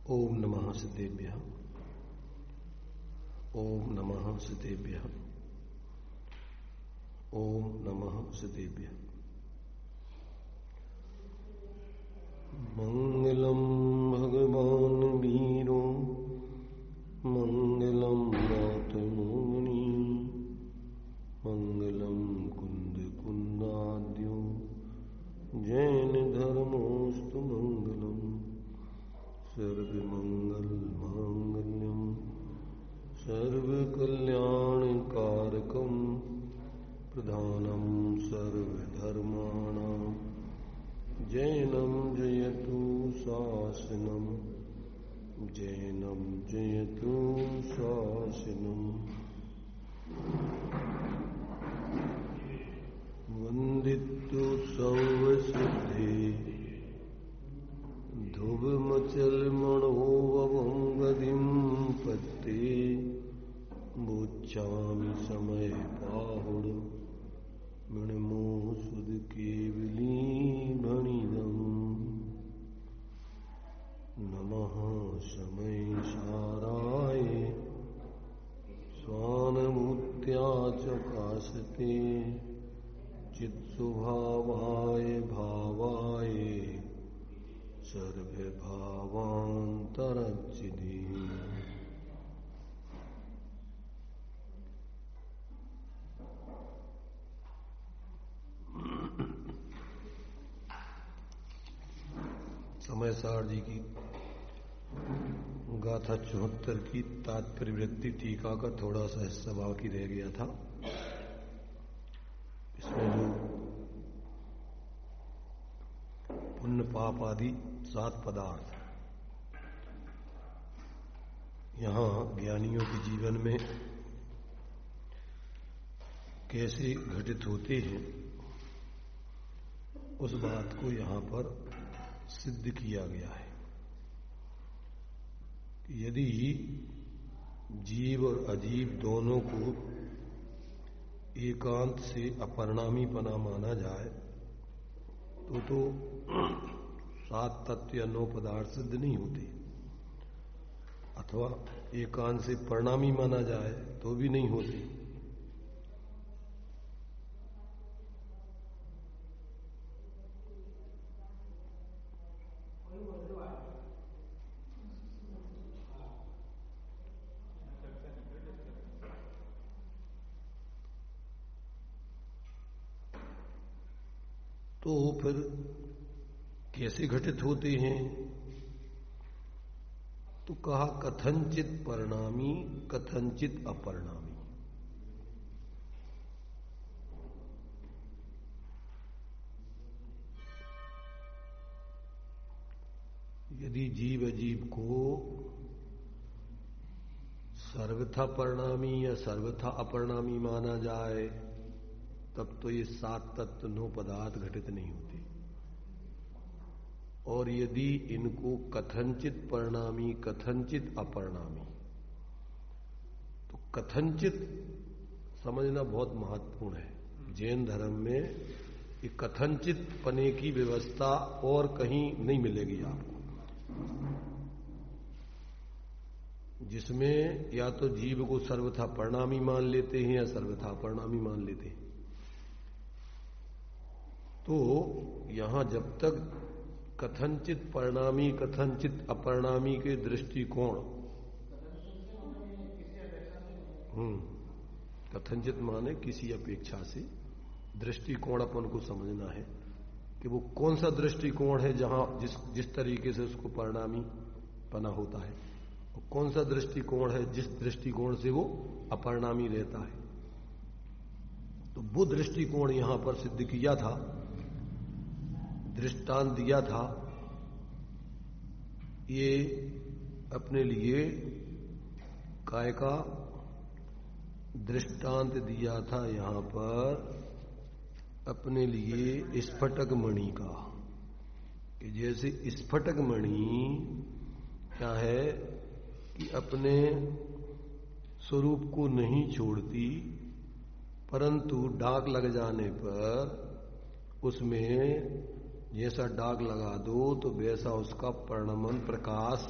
ओम नमः सिद्धेभ्यः। ओम नमः सिद्धेभ्यः। ओम नमः सिद्धेभ्यः। मंगलम भगवान वीरो मंगलम नाथ मोहिनी मंगलम कुंद कुंदाद्यो जैन धर्मोस्तु मंगलम सर्वमंगल मांगल्यम सर्वकल्याणकारकम प्रधानम सर्वधर्माणां जैनम जयतु शासनम जैनम जयतु शासनम। वंदितु सर्वसिद्धि ध्रुवमचलमणोऽवं गतिं पत्ते बोच्छामि समय पाहुड मणिमोसुद केवली भणिदम्। नमः समय साराय स्वानुभूत्या च काशते चित्स्वभावाय भावाय सर्वभावान्तरचिदे। समय सार जी की गाथा 74 की तात्पर्य वृत्ति टीका का थोड़ा सा हिस्सा बाकी रह गया था। इसमें जो पुण्य पाप आदि 7 पदार्थ यहां ज्ञानियों के जीवन में कैसे घटित होते हैं उस बात को यहां पर सिद्ध किया गया है। यदि जीव और अजीव दोनों को एकांत से अपरिणामीपना माना जाए तो 7 तत्व या 9 पदार्थ सिद्ध नहीं होते, अथवा एकांत से परिणामी माना जाए तो भी नहीं होते। तो फिर कैसे घटित होते हैं? तो कहा कथनचित परिणामी कथनचित अपरिणामी। यदि जीव अजीव को सर्वथा परिणामी या सर्वथा अपरिणामी माना जाए तब तो ये 7 तत्व 9 पदार्थ घटित नहीं होते। और यदि इनको कथनचित परिणामी कथनचित अपरिणामी, तो कथनचित समझना बहुत महत्वपूर्ण है। जैन धर्म में ये कथनचित पने की व्यवस्था और कहीं नहीं मिलेगी आपको, जिसमें या तो जीव को सर्वथा परिणामी मान लेते हैं या सर्वथा अपरिणामी मान लेते हैं। तो यहां जब तक कथनचित परिणामी कथनचित अपरिणामी के दृष्टिकोण, कथनचित माने किसी अपेक्षा से, दृष्टिकोण अपन को समझना है कि वो कौन सा दृष्टिकोण है जहां जिस तरीके से उसको परिणामी पना होता है, और कौन सा दृष्टिकोण है जिस दृष्टिकोण से वो अपरिणामी रहता है। तो वो दृष्टिकोण यहां पर सिद्ध किया था, दृष्टांत दिया था। ये अपने लिए काय का दृष्टांत दिया था यहां पर अपने लिए स्फटिक मणि का, कि जैसे स्फटिक मणि क्या है कि अपने स्वरूप को नहीं छोड़ती, परंतु दाग लग जाने पर उसमें जैसा दाग लगा दो तो वैसा उसका परिणमन प्रकाश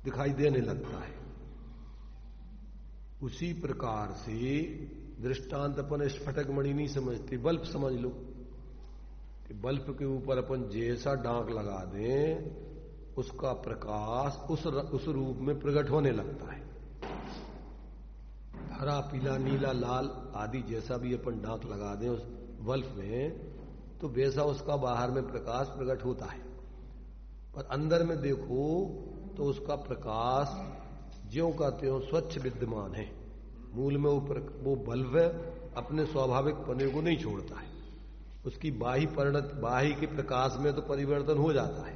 दिखाई देने लगता है। उसी प्रकार से दृष्टांत अपन स्फटिक मणि नहीं समझते, बल्ब समझ लो कि बल्ब के ऊपर अपन जैसा डांक लगा दें उसका प्रकाश उस रूप में प्रकट होने लगता है। हरा, पीला, नीला, लाल आदि जैसा भी अपन डांक लगा दें उस बल्ब में, तो वैसा उसका बाहर में प्रकाश प्रकट होता है। पर अंदर में देखो तो उसका प्रकाश ज्यों का त्यों स्वच्छ विद्यमान है। मूल में वो बल्ब अपने स्वाभाविक पने को नहीं छोड़ता है। उसकी बाह्य के प्रकाश में तो परिवर्तन हो जाता है,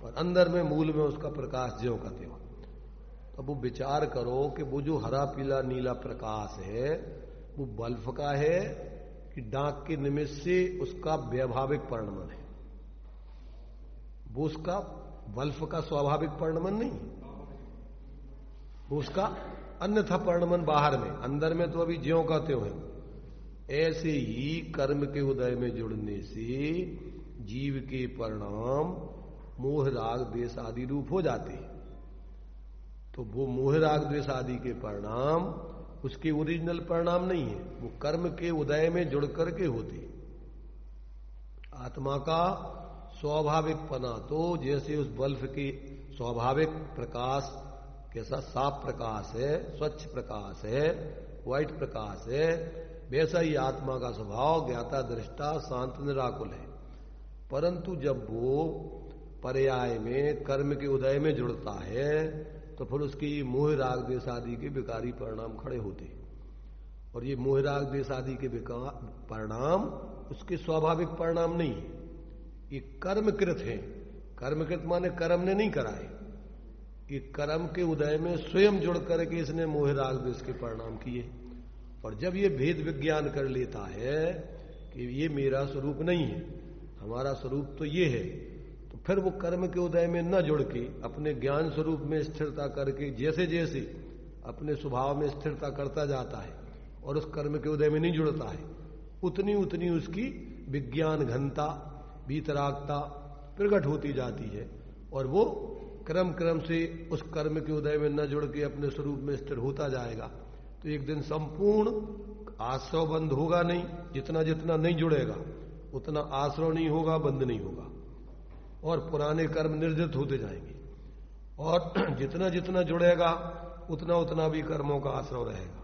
पर अंदर में मूल में उसका प्रकाश ज्यों का त्यों। अब वो विचार करो कि वो जो हरा, पीला, नीला प्रकाश है वो बल्ब का है कि डांक के निमित्त से उसका व्यावहारिक परिणमन है? वो उसका बल्ब का स्वाभाविक परिणमन नहीं है, वो उसका अन्यथा परिणमन बाहर में, अंदर में तो अभी ज्यों का त्यों है। ऐसे ही कर्म के उदय में जुड़ने से जीव के परिणाम मोह, राग, द्वेष आदि रूप हो जाते हैं। तो वो मोह, राग, द्वेष आदि के परिणाम उसके ओरिजिनल परिणाम नहीं है, वो कर्म के उदय में जुड़ करके होते। आत्मा का स्वाभाविक पना तो जैसे उस बल्ब के स्वाभाविक प्रकाश कैसा साफ प्रकाश है, स्वच्छ प्रकाश है, व्हाइट प्रकाश है, वैसा ही आत्मा का स्वभाव ज्ञाता, दृष्टा, शांत, निराकुल है। परंतु जब वो पर्याय में कर्म के उदय में जुड़ता है तो फिर उसकी मोह, राग, द्वेष आदि के विकारी परिणाम खड़े होते हैं। और ये मोह, राग, द्वेष आदि के परिणाम उसके स्वाभाविक परिणाम नहीं है, ये कर्मकृत है। कर्मकृत माने कर्म ने नहीं कराए, ये कर्म के उदय में स्वयं जुड़ करके इसने मोह, राग, द्वेष के परिणाम किए। और जब ये भेद विज्ञान कर लेता है कि ये मेरा स्वरूप नहीं है, हमारा स्वरूप तो ये है, तो फिर वो कर्म के उदय में न जुड़ के अपने ज्ञान स्वरूप में स्थिरता करके जैसे जैसे अपने स्वभाव में स्थिरता करता जाता है और उस कर्म के उदय में नहीं जुड़ता है, उतनी उतनी उसकी विज्ञान घनता, वीतरागता प्रकट होती जाती है। और वो क्रम क्रम से उस कर्म के उदय में न जुड़ के अपने स्वरूप में स्थिर होता जाएगा। तो एक दिन संपूर्ण आश्रव बंद होगा नहीं, जितना जितना नहीं जुड़ेगा उतना आश्रव नहीं होगा, बंद नहीं होगा, और पुराने कर्म निर्जित होते जाएंगे। और जितना जितना जुड़ेगा उतना उतना भी कर्मों का आश्रव रहेगा।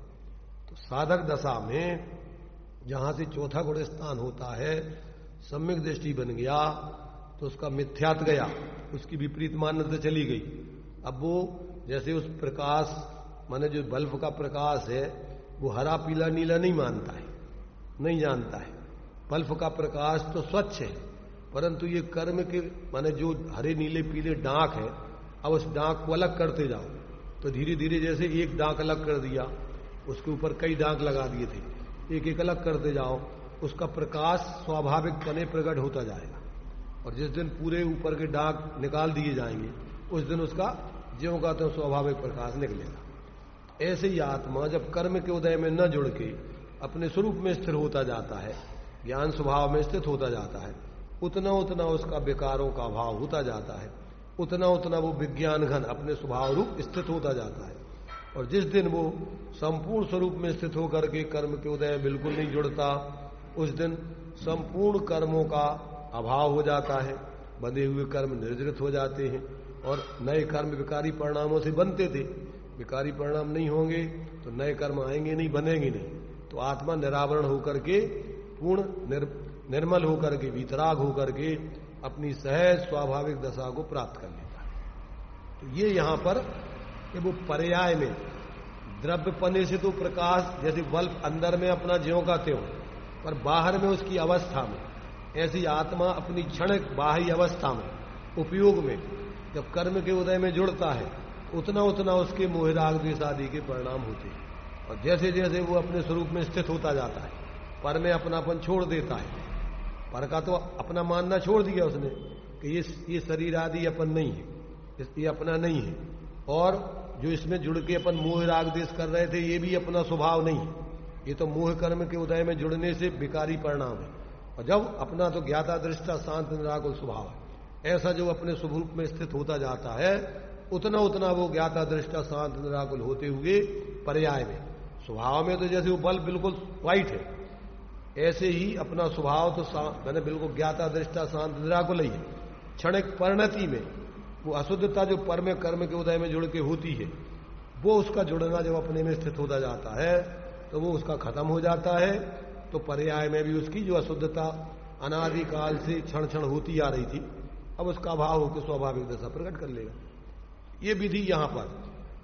तो साधक दशा में जहां से चौथा गुण स्थान होता है, सम्यक दृष्टि बन गया तो उसका मिथ्यात गया, उसकी विपरीत मान्यता चली गई। अब वो जैसे उस प्रकाश माने जो बल्ब का प्रकाश है वो हरा, पीला, नीला नहीं मानता है, नहीं जानता है। बल्ब का प्रकाश तो स्वच्छ है, परंतु ये कर्म के माने जो हरे, नीले, पीले डांक है, अब उस डांक को अलग करते जाओ तो धीरे धीरे जैसे एक डांक अलग कर दिया, उसके ऊपर कई डांक लगा दिए थे, एक एक अलग करते जाओ, उसका प्रकाश स्वाभाविक पने प्रकट होता जाएगा। और जिस दिन पूरे ऊपर के डांक निकाल दिए जाएंगे उस दिन उसका ज्यों का त्यों स्वाभाविक प्रकाश निकलेगा। ऐसे ही आत्मा जब कर्म के उदय में न जुड़ के अपने स्वरूप में स्थिर होता जाता है, ज्ञान स्वभाव में स्थित होता जाता है, उतना उतना उसका विकारों का भाव होता जाता है, उतना उतना वो विज्ञान घन अपने स्वभाव रूप स्थित होता जाता है। और जिस दिन वो संपूर्ण स्वरूप में स्थित होकर के कर्म के उदय बिल्कुल नहीं जुड़ता, उस दिन संपूर्ण कर्मों का अभाव हो जाता है, बंधे हुए कर्म निर्जरित हो जाते हैं और नए कर्म विकारी परिणामों से बनते थे। विकारी परिणाम नहीं होंगे तो नए कर्म आएंगे नहीं, बनेंगे नहीं। तो आत्मा निरावरण होकर के पूर्ण निर्मल होकर के, वीतराग होकर के अपनी सहज स्वाभाविक दशा को प्राप्त कर लेता है। तो ये यहां पर कि वो पर्याय में द्रव्य पने से तो प्रकाश जैसे बल्ब अंदर में अपना ज्यों का त्यों, पर बाहर में उसकी अवस्था में, ऐसी आत्मा अपनी क्षणिक बाह्य अवस्था में, उपयोग में जब कर्म के उदय में जुड़ता है उतना उतना उसके मोह, राग, द्वेष आदि के परिणाम होते हैं। और जैसे जैसे वो अपने स्वरूप में स्थित होता जाता है, पर में अपनापन छोड़ देता है, पर का तो अपना मानना छोड़ दिया उसने कि ये शरीर आदि अपन नहीं है, ये अपना नहीं है, और जो इसमें जुड़ के अपन मोह, राग, द्वेष कर रहे थे ये भी अपना स्वभाव नहीं है, ये तो मोह कर्म के उदय में जुड़ने से विकारी परिणाम है। और जब अपना तो ज्ञाता, दृष्टा, शांत, निराकुल स्वभाव है, ऐसा जो अपने स्वरूप में स्थित होता जाता है उतना उतना वो ज्ञाता दृष्टा शांत निराकुल होते हुए पर्याय में, स्वभाव में तो जैसे वो बल्ब बिल्कुल व्हाइट है, ऐसे ही अपना स्वभाव तो मैंने बिल्कुल ज्ञाता दृष्टा शांत निराकुल ही है। क्षणिक परिणति में वो अशुद्धता जो पर में कर्म के उदय में जुड़ के होती है, वो उसका जुड़ना जब अपने में स्थित होता जाता है तो वो उसका खत्म हो जाता है। तो पर्याय में भी उसकी जो अशुद्धता अनादिकाल से क्षण क्षण होती आ रही थी, अब उसका अभाव होकर स्वाभाविक दशा प्रकट कर लेगा। ये विधि यहां पर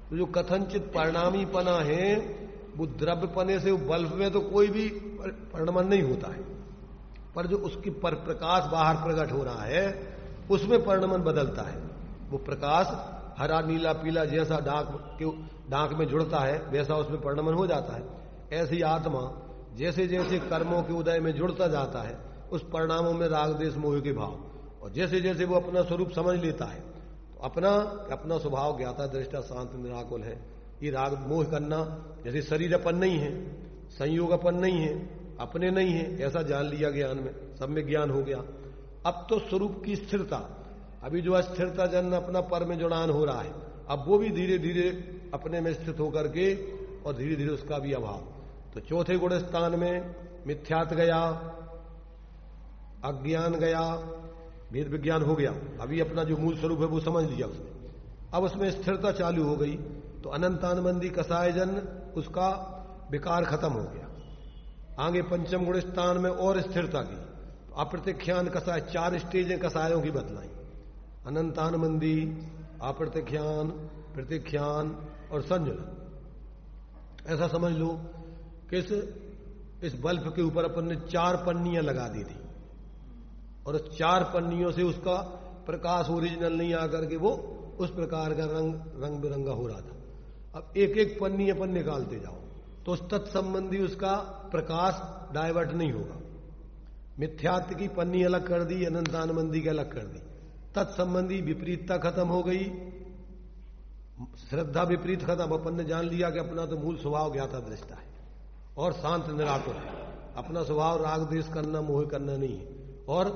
तो जो कथनचित परिणामीपना है, वो द्रव्यपने से बल्ब में तो कोई भी परिणमन नहीं होता है, पर जो उसकी पर प्रकाश बाहर प्रकट हो रहा है उसमें परिणमन बदलता है। वो प्रकाश हरा नीला पीला जैसा डाक में जुड़ता है वैसा उसमें परिणमन हो जाता है। ऐसी आत्मा जैसे जैसे कर्मों के उदय में जुड़ता जाता है उस परिणामों में राग देश मोह के भाव, और जैसे जैसे वो अपना स्वरूप समझ लेता है तो अपना स्वभाव ज्ञाता दृष्टा शांत निराकुल है। ये राग मोह करना, जैसे शरीर अपन नहीं है, संयोग अपन नहीं है, अपने नहीं है, ऐसा जान लिया ज्ञान में, सब में ज्ञान हो गया। अब तो स्वरूप की स्थिरता, अभी जो अस्थिरता जन अपना पर में जुड़ान हो रहा है, अब वो भी धीरे धीरे अपने में स्थित होकर के और धीरे धीरे उसका भी अभाव। तो चौथे गुण स्थान में मिथ्यात गया, अज्ञान गया, भेद विज्ञान हो गया। अभी अपना जो मूल स्वरूप है वो समझ लिया उसने, अब उसमें स्थिरता चालू हो गई। तो अनंतानबंदी कसायजन उसका विकार खत्म हो गया। आगे पंचम गुण स्थान में और स्थिरता की, तो अप्रत्यख्यान कसाय, 4 स्टेजें कसायों की बतलाई, अनंतानबंदी, अप्रत्यख्यान, प्रत्यख्यान और संजन। ऐसा समझ लो कि इस बल्ब के ऊपर अपन ने 4 पन्नियां लगा दी थी और उस 4 पन्नियों से उसका प्रकाश ओरिजिनल नहीं आकर के वो उस प्रकार का रंग बिरंगा हो रहा था। अब एक एक पन्नी अपन निकालते जाओ तो उस तत्संबंधी उसका प्रकाश डाइवर्ट नहीं होगा। मिथ्यात्व की पन्नी अलग कर दी, अनंतानबंदी की अलग कर दी, तत्संबंधी विपरीतता खत्म हो गई, श्रद्धा विपरीत खत्म। अपन ने जान लिया कि अपना तो मूल स्वभाव ज्ञाता दृष्टा है और शांत निराकुल है। अपना स्वभाव राग द्वेष करना मोह करना नहीं है, और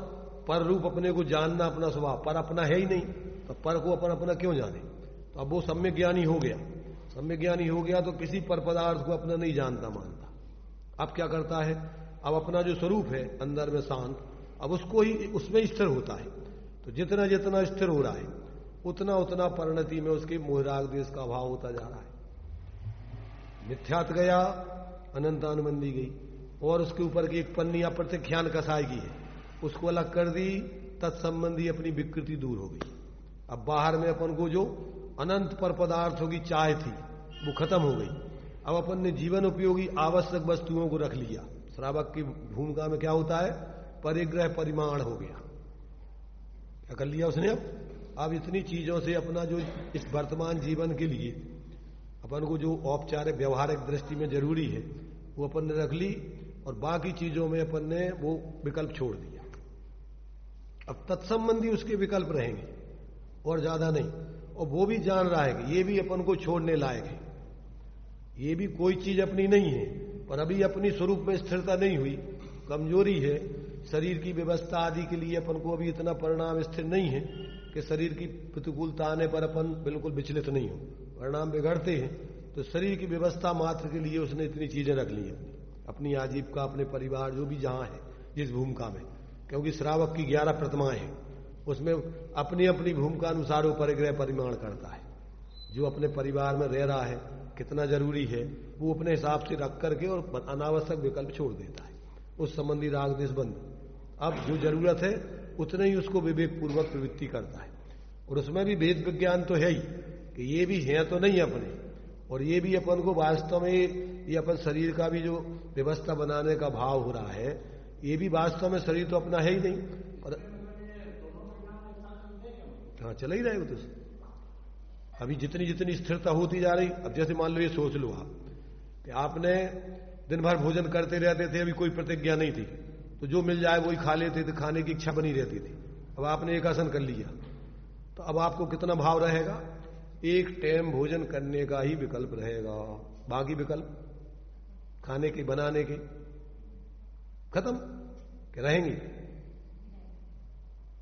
पर रूप अपने को जानना अपना स्वभाव, पर अपना है ही नहीं, तो पर को अपन अपना क्यों जाने। तो अब वो सम्यक ज्ञानी हो गया। सम्यक ज्ञानी हो गया तो किसी पर पदार्थ को अपना नहीं जानता मानता। अब क्या करता है, अब अपना जो स्वरूप है अंदर में शांत, अब उसको ही उसमें स्थिर होता है। तो जितना जितना स्थिर हो रहा है उतना उतना परिणति में उसके मोह राग द्वेष का अभाव होता जा रहा है। मिथ्यात गया, अनंतानुबंधी गई, और उसके ऊपर की एक पन्नी अप्रत्यख्यान कसाय की है, उसको अलग कर दी, तत्संबंधी अपनी विकृति दूर हो गई। अब बाहर में अपन को जो अनंत पर पदार्थों की चाह थी वो खत्म हो गई। अब अपन ने जीवन उपयोगी आवश्यक वस्तुओं को रख लिया। श्रावक की भूमिका में क्या होता है, परिग्रह परिमाण हो गया। क्या कर लिया उसने, अब इतनी चीजों से अपना जो इस वर्तमान जीवन के लिए अपन को जो औपचारिक व्यवहारिक दृष्टि में जरूरी है वो अपन ने रख ली, और बाकी चीजों में अपन ने वो विकल्प छोड़ दिया। अब तत्संबंधी उसके विकल्प रहेंगे और ज्यादा नहीं, और वो भी जान रहा है कि ये भी अपन को छोड़ने लायक है, ये भी कोई चीज अपनी नहीं है, पर अभी अपनी स्वरूप में स्थिरता नहीं हुई, कमजोरी है। शरीर की व्यवस्था आदि के लिए अपन को अभी इतना परिणाम स्थिर नहीं है कि शरीर की प्रतिकूलता आने पर अपन बिल्कुल विचलित नहीं हो, परिणाम बिगड़ते हैं। तो शरीर की व्यवस्था मात्र के लिए उसने इतनी चीजें रख ली हैं, अपनी आजीविका, अपने परिवार, जो भी जहां है जिस भूमिका में, क्योंकि श्रावक की 11 प्रतिमाएं हैं, उसमें अपनी अपनी भूमिका अनुसार वो परिग्रह परिमाण करता है। जो अपने परिवार में रह रहा है कितना जरूरी है वो अपने हिसाब से रख करके और अनावश्यक विकल्प छोड़ देता है, उस संबंधी राग द्वेष बंद। अब जो जरूरत है उतने ही उसको विवेक पूर्वक प्रवृत्ति करता है, और उसमें भी भेद विज्ञान तो है ही कि ये भी है तो नहीं अपने, और ये भी अपन को वास्तव में ये अपन शरीर का भी जो व्यवस्था बनाने का भाव हो रहा है, ये भी वास्तव में शरीर तो अपना है ही नहीं। और हाँ, चला ही रहेगा। तो अभी जितनी जितनी स्थिरता होती जा रही, अब जैसे मान लो ये सोच लो आप कि आपने दिन भर भोजन करते रहते थे, अभी कोई प्रतिज्ञा नहीं थी, तो जो मिल जाए वही खा लेते थे, खाने की इच्छा बनी रहती थी। अब आपने एक आसन कर लिया तो अब आपको कितना भाव रहेगा, एक टाइम भोजन करने का ही विकल्प रहेगा, बाकी विकल्प खाने के बनाने के खत्म कि रहेंगे,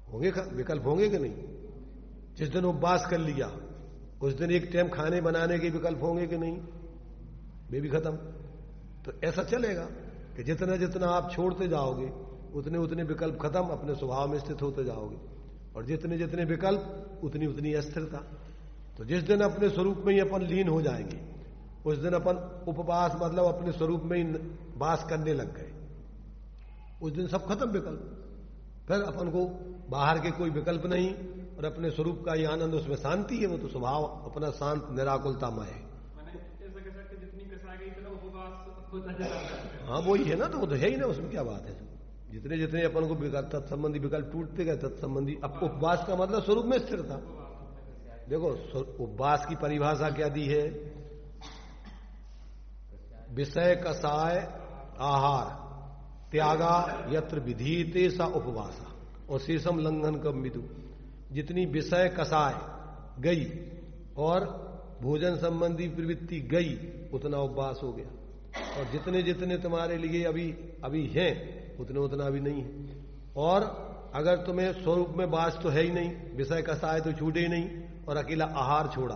होंगे विकल्प होंगे कि नहीं। जिस दिन उपवास कर लिया उस दिन एक टाइम खाने बनाने के विकल्प होंगे कि नहीं, वे भी खत्म। तो ऐसा चलेगा कि जितना जितना आप छोड़ते जाओगे उतने उतने विकल्प खत्म, अपने स्वभाव में स्थित होते जाओगे, और जितने जितने विकल्प उतनी उतनी अस्थिरता। तो जिस दिन अपने स्वरूप में ही अपन लीन हो जाएंगे, उस दिन अपन उपवास मतलब अपने स्वरूप में ही वास करने लग गए, उस दिन सब खत्म विकल्प। फिर अपन को बाहर के कोई विकल्प नहीं, और अपने स्वरूप का ही आनंद, उसमें शांति है, वो तो स्वभाव अपना शांत निराकुलतामय है। हाँ वही है ना, तो वो तो है ही ना, उसमें क्या बात है। जितने जितने अपन को तत्संबंधी विकल्प टूटते गए, तत्संबंधी अब उपवास का मतलब स्वरूप में स्थिरता। देखो उपवास की परिभाषा क्या दी है, विषय कसाय आहार त्यागा यत्र विधीयते सा उपवासा और शेषम लंघन कम विदु। जितनी विषय कसाय गई और भोजन संबंधी प्रवृत्ति गई, उतना उपवास हो गया। और जितने जितने तुम्हारे लिए अभी हैं, उतने उतना अभी नहीं है। और अगर तुम्हें स्वरूप में वास तो है ही नहीं, विषय कसाय तो छूटे ही नहीं, और अकेला आहार छोड़ा,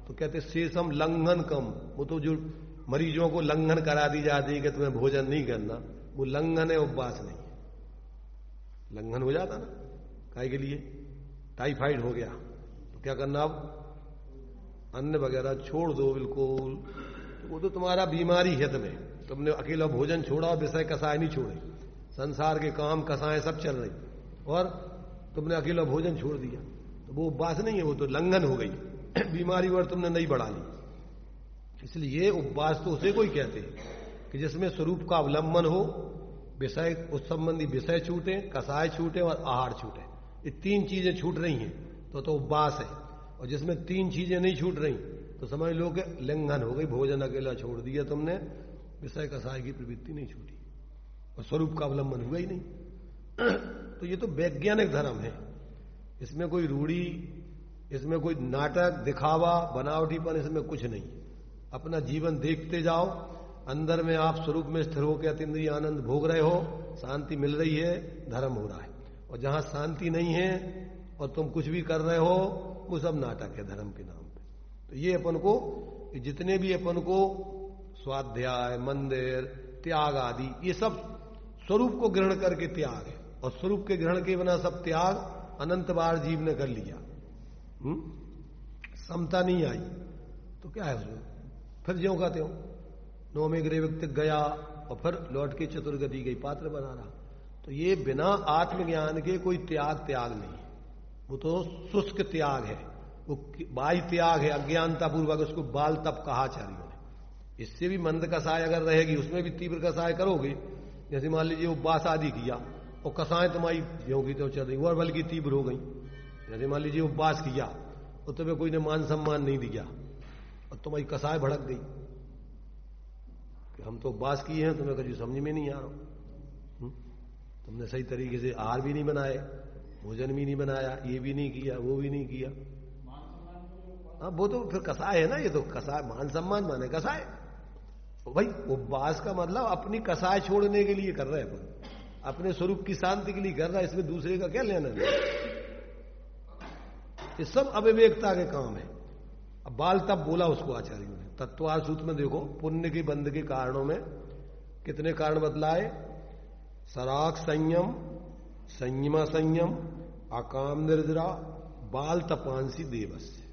तो कहते शेषम लंघन कम। वो तो जो मरीजों को लंघन करा दी जाती है कि तुम्हें भोजन नहीं करना, वो लंघन है, उपवास नहीं है। लंघन हो जाता ना, काहे के लिए, टाइफाइड हो गया तो क्या करना, अब अन्न वगैरह छोड़ दो बिल्कुल। वो तो तुम्हारा बीमारी है, तुमने अकेला भोजन छोड़ा और विषय कसाय नहीं छोड़े, संसार के काम कसाएं सब चल रही, और तुमने अकेला भोजन छोड़ दिया, तो वो उपवास नहीं है, वो तो लंघन हो गई। बीमारी और तुमने नहीं बढ़ा ली। इसलिए उपवास तो उसे कोई कहते हैं कि जिसमें स्वरूप का अवलंबन हो, विषय उस संबंधी विषय छूटे, कसाय छूटे और आहार छूटे। ये तीन चीजें छूट रही हैं तो उपवास है। और जिसमें तीन चीजें नहीं छूट रही तो समझ लो कि लंघन हो गई, भोजन अकेला छोड़ दिया तुमने, विषय कसाय की प्रवृत्ति नहीं छूटी और स्वरूप का अवलंबन हुआ ही नहीं। तो ये तो वैज्ञानिक धर्म है, इसमें कोई रूढ़ी, इसमें कोई नाटक दिखावा बनावटीपन, इसमें कुछ नहीं। अपना जीवन देखते जाओ, अंदर में आप स्वरूप में स्थिर होकर अतीन्द्रिय आनंद भोग रहे हो, शांति मिल रही है, धर्म हो रहा है। और जहां शांति नहीं है और तुम कुछ भी कर रहे हो, वो सब नाटक है धर्म के नाम पे। तो ये अपन को, जितने भी अपन को स्वाध्याय, मंदिर, त्याग आदि, ये सब स्वरूप को ग्रहण करके त्याग है। और स्वरूप के ग्रहण के बिना सब त्याग अनंत बार जीव ने कर लिया, समता नहीं आई तो क्या है उसमें, फिर ज्यों का त्यों नौवें गृह व्यक्ति गया और फिर लौट के चतुर्गति गई, पात्र बना रहा। तो ये बिना आत्मज्ञान के कोई त्याग नहीं है, वो तो शुष्क त्याग है, वो बाह्य त्याग है, अज्ञानता पूर्वक। उसको बाल तप कहा आचार्यों ने। इससे भी मंद कसाय अगर रहेगी, उसमें भी तीव्र कसाय करोगे, जैसे मान लीजिए उपवास आदि किया और कसाय तुम्हारी होगी तो चल रही, और बल्कि तीव्र हो गई। जैसे मान लीजिए उपवास किया और तुम्हें कोई ने मान सम्मान नहीं दिया और तुम्हारी कसाय भड़क गई कि हम तो उपवास किए हैं, तुम्हें कभी समझ में नहीं आ रहा, तुमने सही तरीके से आहार भी नहीं बनाए, भोजन भी नहीं बनाया, ये भी नहीं किया, वो भी नहीं किया। हाँ वो तो फिर कसाय है ना, ये तो कसाय, मान सम्मान माने कसाय। भाई उपवास का मतलब अपनी कसाय छोड़ने के लिए कर रहे हैं अपन, अपने स्वरूप की शांति के लिए कर रहा है, इसमें दूसरे का क्या लेना है। ये सब अविवेकता के काम है। अब बाल तब बोला उसको आचार्यों ने, तत्वार सूत्र में देखो, पुण्य के बंध के कारणों में कितने कारण बतलाए, सराग संयम, संयमा संयम, अकाम निर्जरा, बाल तपांसी देवस्य।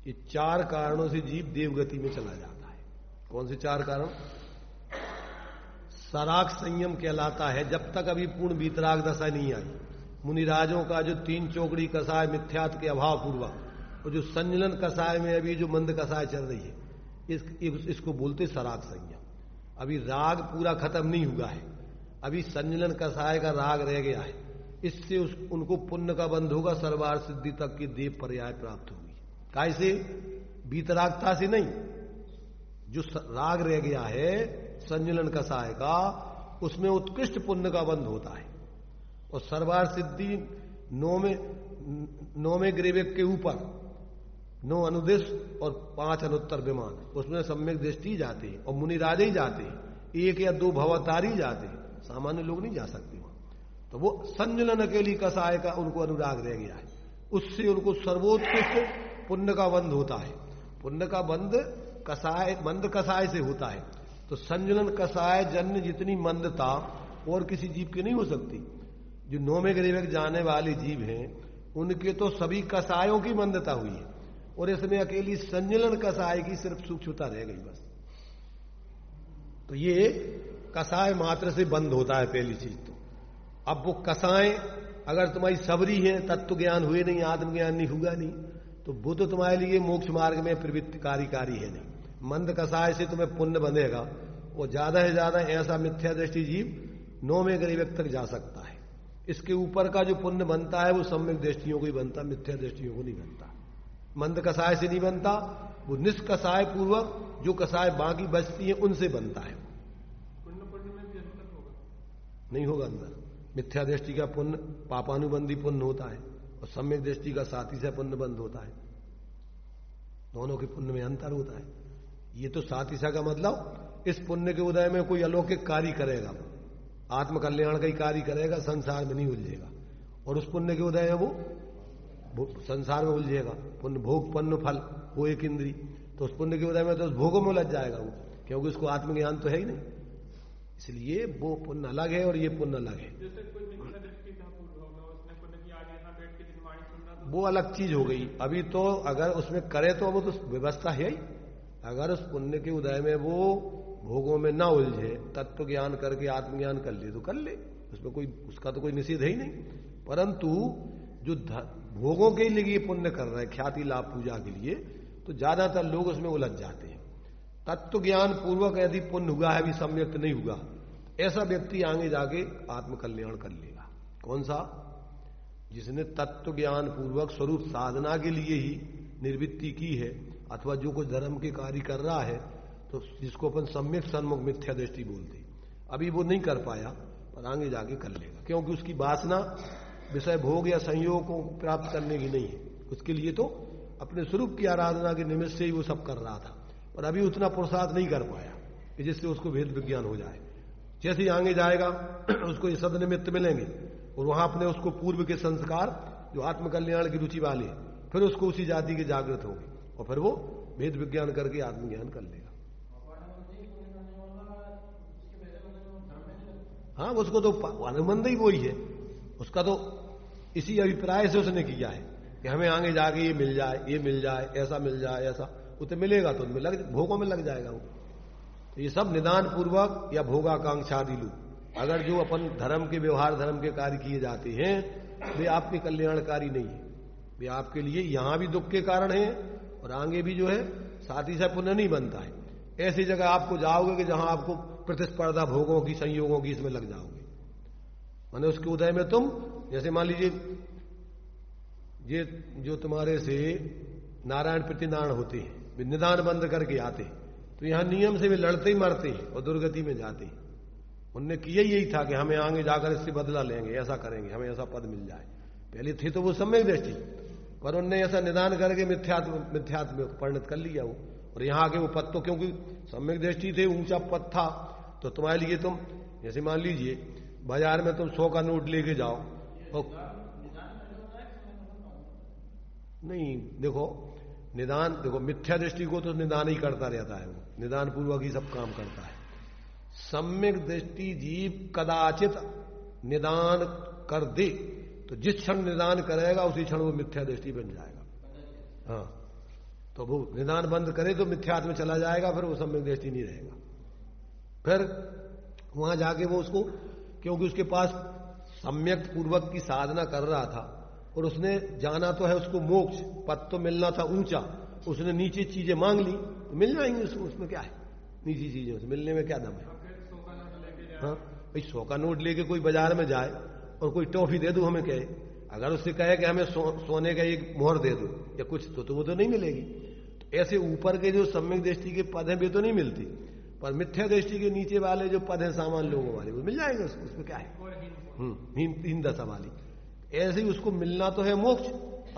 ये चार कारणों से जीव देवगति में चला जाता है। कौन से चार कारण? सराग संयम कहलाता है, जब तक अभी पूर्ण वीतराग दशा नहीं आई, मुनिराजों का जो तीन चौकड़ी कसाय मिथ्यात्व के अभाव पूर्वक, और जो संजलन कसाय में अभी जो मंद कसाय चल रही है, इसको बोलते सराग संयम। अभी राग पूरा खत्म नहीं हुआ है, अभी संजलन कसाय का राग रह गया है। इससे उनको पुण्य का बंध होगा, सर्वार सिद्धि तक की देव पर्याय प्राप्त होगी। कैसे? बीतरागता से नहीं, जो राग रह गया है संजलन कसाय का, उसमें उत्कृष्ट पुण्य का बंध होता है। और सर्वार सिद्धि नौवें ग्रेवेक के ऊपर 9 अनुदेश और 5 अनुत्तर विमान, उसमें सम्यक दृष्टि जाते हैं और मुनिराजे ही जाते हैं, 1 या 2 भवतारी जाते हैं, सामान्य लोग नहीं जा सकते वहां। तो वो संजलन अकेली कसाय का उनको अनुराग रह गया है, उससे उनको सर्वोत्कृष्ट पुण्य का बंध होता है। पुण्य का बंध कसाय, मंद कसाय से होता है। तो संजुलन कसाय जन्य जितनी मंदता और किसी जीव की नहीं हो सकती। जो नौवें ग्रह में जाने वाले जीव हैं उनके तो सभी कसायों की मंदता हुई है, और इसमें अकेली संजुलन कसाय की सिर्फ सूक्ष्मता रह गई बस। तो ये कसाय मात्र से बंद होता है पहली चीज तो। अब वो कसाय अगर तुम्हारी सबरी है, तत्व ज्ञान हुए नहीं, आत्मज्ञान नहीं हुआ नहीं, तो वो तो तुम्हारे लिए मोक्ष मार्ग में प्रवृत्तिकारी है नहीं। मंद कसाय से तुम्हें पुण्य बनेगा, वो ज्यादा से ज्यादा ऐसा मिथ्या दृष्टि जीव 9वें ग्रह तक जा सकता है। इसके ऊपर का जो पुण्य बनता है वो सम्यक दृष्टियों को ही बनता, मिथ्या दृष्टियों को नहीं बनता। मंद कसाय से नहीं बनता, वो निष्कसाय पूर्वक जो कसाय बाकी बचती है उनसे बनता है। नहीं होगा अंदर। मिथ्या दृष्टि का पुण्य पापानुबंधी पुण्य होता है, और सम्यक दृष्टि का साथी से पुण्य बंध होता है। दोनों के पुण्य में अंतर होता है। ये तो साथीसा का मतलब इस पुण्य के उदय में कोई अलौकिक कार्य करेगा, आत्मकल्याण का ही कार्य करेगा, संसार में नहीं उलझेगा। और उस पुण्य के उदय में वो संसार में उलझेगा। पुण्य भोग पुण्य फल वो एक इंद्री, तो उस पुण्य के उदय में तो उस भोगों में उलझ जाएगा वो, क्योंकि उसको आत्मज्ञान तो है ही नहीं। इसलिए वो पुण्य अलग है और ये पुण्य अलग है। वो अलग चीज हो गई। अभी तो अगर उसमें करे तो वो तो व्यवस्था है ही। अगर उस पुण्य के उदय में वो भोगों में ना उलझे, तत्व ज्ञान करके आत्मज्ञान कर ले तो कर ले, उसमें कोई उसका तो कोई निषेध है ही नहीं। परंतु जो भोगों के लिए पुण्य कर रहे हैं, ख्याति लाभ पूजा के लिए, तो ज्यादातर लोग उसमें उलझ जाते हैं। तत्व ज्ञान पूर्वक यदि पुण्य हुआ है, अभी सम्यक्त नहीं हुआ, ऐसा व्यक्ति आगे जाके आत्मकल्याण कर लेगा। कौन सा? जिसने तत्व ज्ञान पूर्वक स्वरूप साधना के लिए ही निर्वृत्ति की है, अथवा जो कुछ धर्म के कार्य कर रहा है, तो जिसको अपन सम्यक सन्मुख मिथ्या दृष्टि बोलते, अभी वो नहीं कर पाया, पर आगे जाके कर लेगा। क्योंकि उसकी वासना विषय भोग या संयोग को प्राप्त करने की नहीं है। उसके लिए तो अपने स्वरूप की आराधना के निमित्त से ही वो सब कर रहा था, और अभी उतना पुरुषार्थ नहीं कर पाया कि जिससे उसको भेद विज्ञान हो जाए। जैसे ही आगे जाएगा उसको ये सद निमित्त मिलेंगे, और वहां अपने उसको पूर्व के संस्कार जो आत्मकल्याण की रुचि वाले, फिर उसको उसी जाति के जागृत होंगे, और फिर वो भेद विज्ञान करके आत्मज्ञान कर लेगा। हाँ, उसको तो अनुबंध ही वही है। उसका तो इसी अभिप्राय से उसने किया है कि हमें आगे जाके ये मिल जाए, ये मिल जाए, ऐसा मिल जाए, ऐसा उसे मिलेगा तो उनमें भोगों में लग जाएगा वो। तो ये सब निदान पूर्वक या भोगाकांक्षा दिलू, अगर जो अपन धर्म के व्यवहार, धर्म के कार्य किए जाते हैं, वे आपके कल्याणकारी नहीं है। वे आपके लिए यहां भी दुख के कारण है, और आगे भी जो है साथ ही साथ पुण्य नहीं बनता है। ऐसी जगह आपको जाओगे कि जहां आपको प्रतिस्पर्धा भोगों की, संयोगों की, इसमें लग जाओगे। माने उसके उदय में तुम, जैसे मान लीजिए ये जो तुम्हारे से नारायण प्रतिनारायण होते हैं, वे निदान बंद करके आते हैं, तो यहां नियम से वे लड़ते ही मरते हैं और दुर्गति में जाते हैं। उनने किया यही था कि हमें आगे जाकर इससे बदला लेंगे, ऐसा करेंगे, हमें ऐसा पद मिल जाए। पहले थे तो वो सम्यक दृष्टि, पर उनने ऐसा निदान करके मिथ्यात्व में परिणत कर लिया वो। और यहां आके वो पद तो, क्योंकि सम्यक दृष्टि थे, ऊंचा पद था, तो तुम्हारे लिए तुम जैसे मान लीजिए बाजार में तुम 100 का नोट लेके जाओ, और नहीं देखो निदान, देखो मिथ्या दृष्टि को तो निदान ही करता रहता है, वो निदान पूर्वक ही सब काम करता है। सम्यक दृष्टि जीव कदाचित निदान कर दे, तो जिस क्षण निदान करेगा उसी क्षण वो मिथ्या दृष्टि बन जाएगा। हाँ, तो वो निदान बंद करे तो मिथ्यात्व में चला जाएगा, फिर वो सम्यक दृष्टि नहीं रहेगा। फिर वहां जाके वो उसको, क्योंकि उसके पास सम्यक पूर्वक की साधना कर रहा था, और उसने जाना तो है उसको मोक्ष, पद तो मिलना था ऊंचा, उसने नीचे चीजें मांग ली तो मिल जाएंगी उसको, उसमें क्या है, नीची चीजें से मिलने में क्या दम है। हाँ भाई, 100 का नोट लेके कोई बाजार में जाए और कोई टॉफी दे दो, हमें कहे, अगर उससे कहे कि हमें सोने का एक मोहर दे दो या कुछ, तो वो तो नहीं मिलेगी। तो ऐसे ऊपर के जो सम्यक दृष्टि के पद हैं वे तो नहीं मिलती, पर मिथ्या दृष्टि के नीचे वाले जो पद हैं सामान्य लोगों वाले, वो मिल जाएंगे उसको, उसमें क्या है, हीन दशा वाली। ऐसे ही उसको मिलना तो है मोक्ष,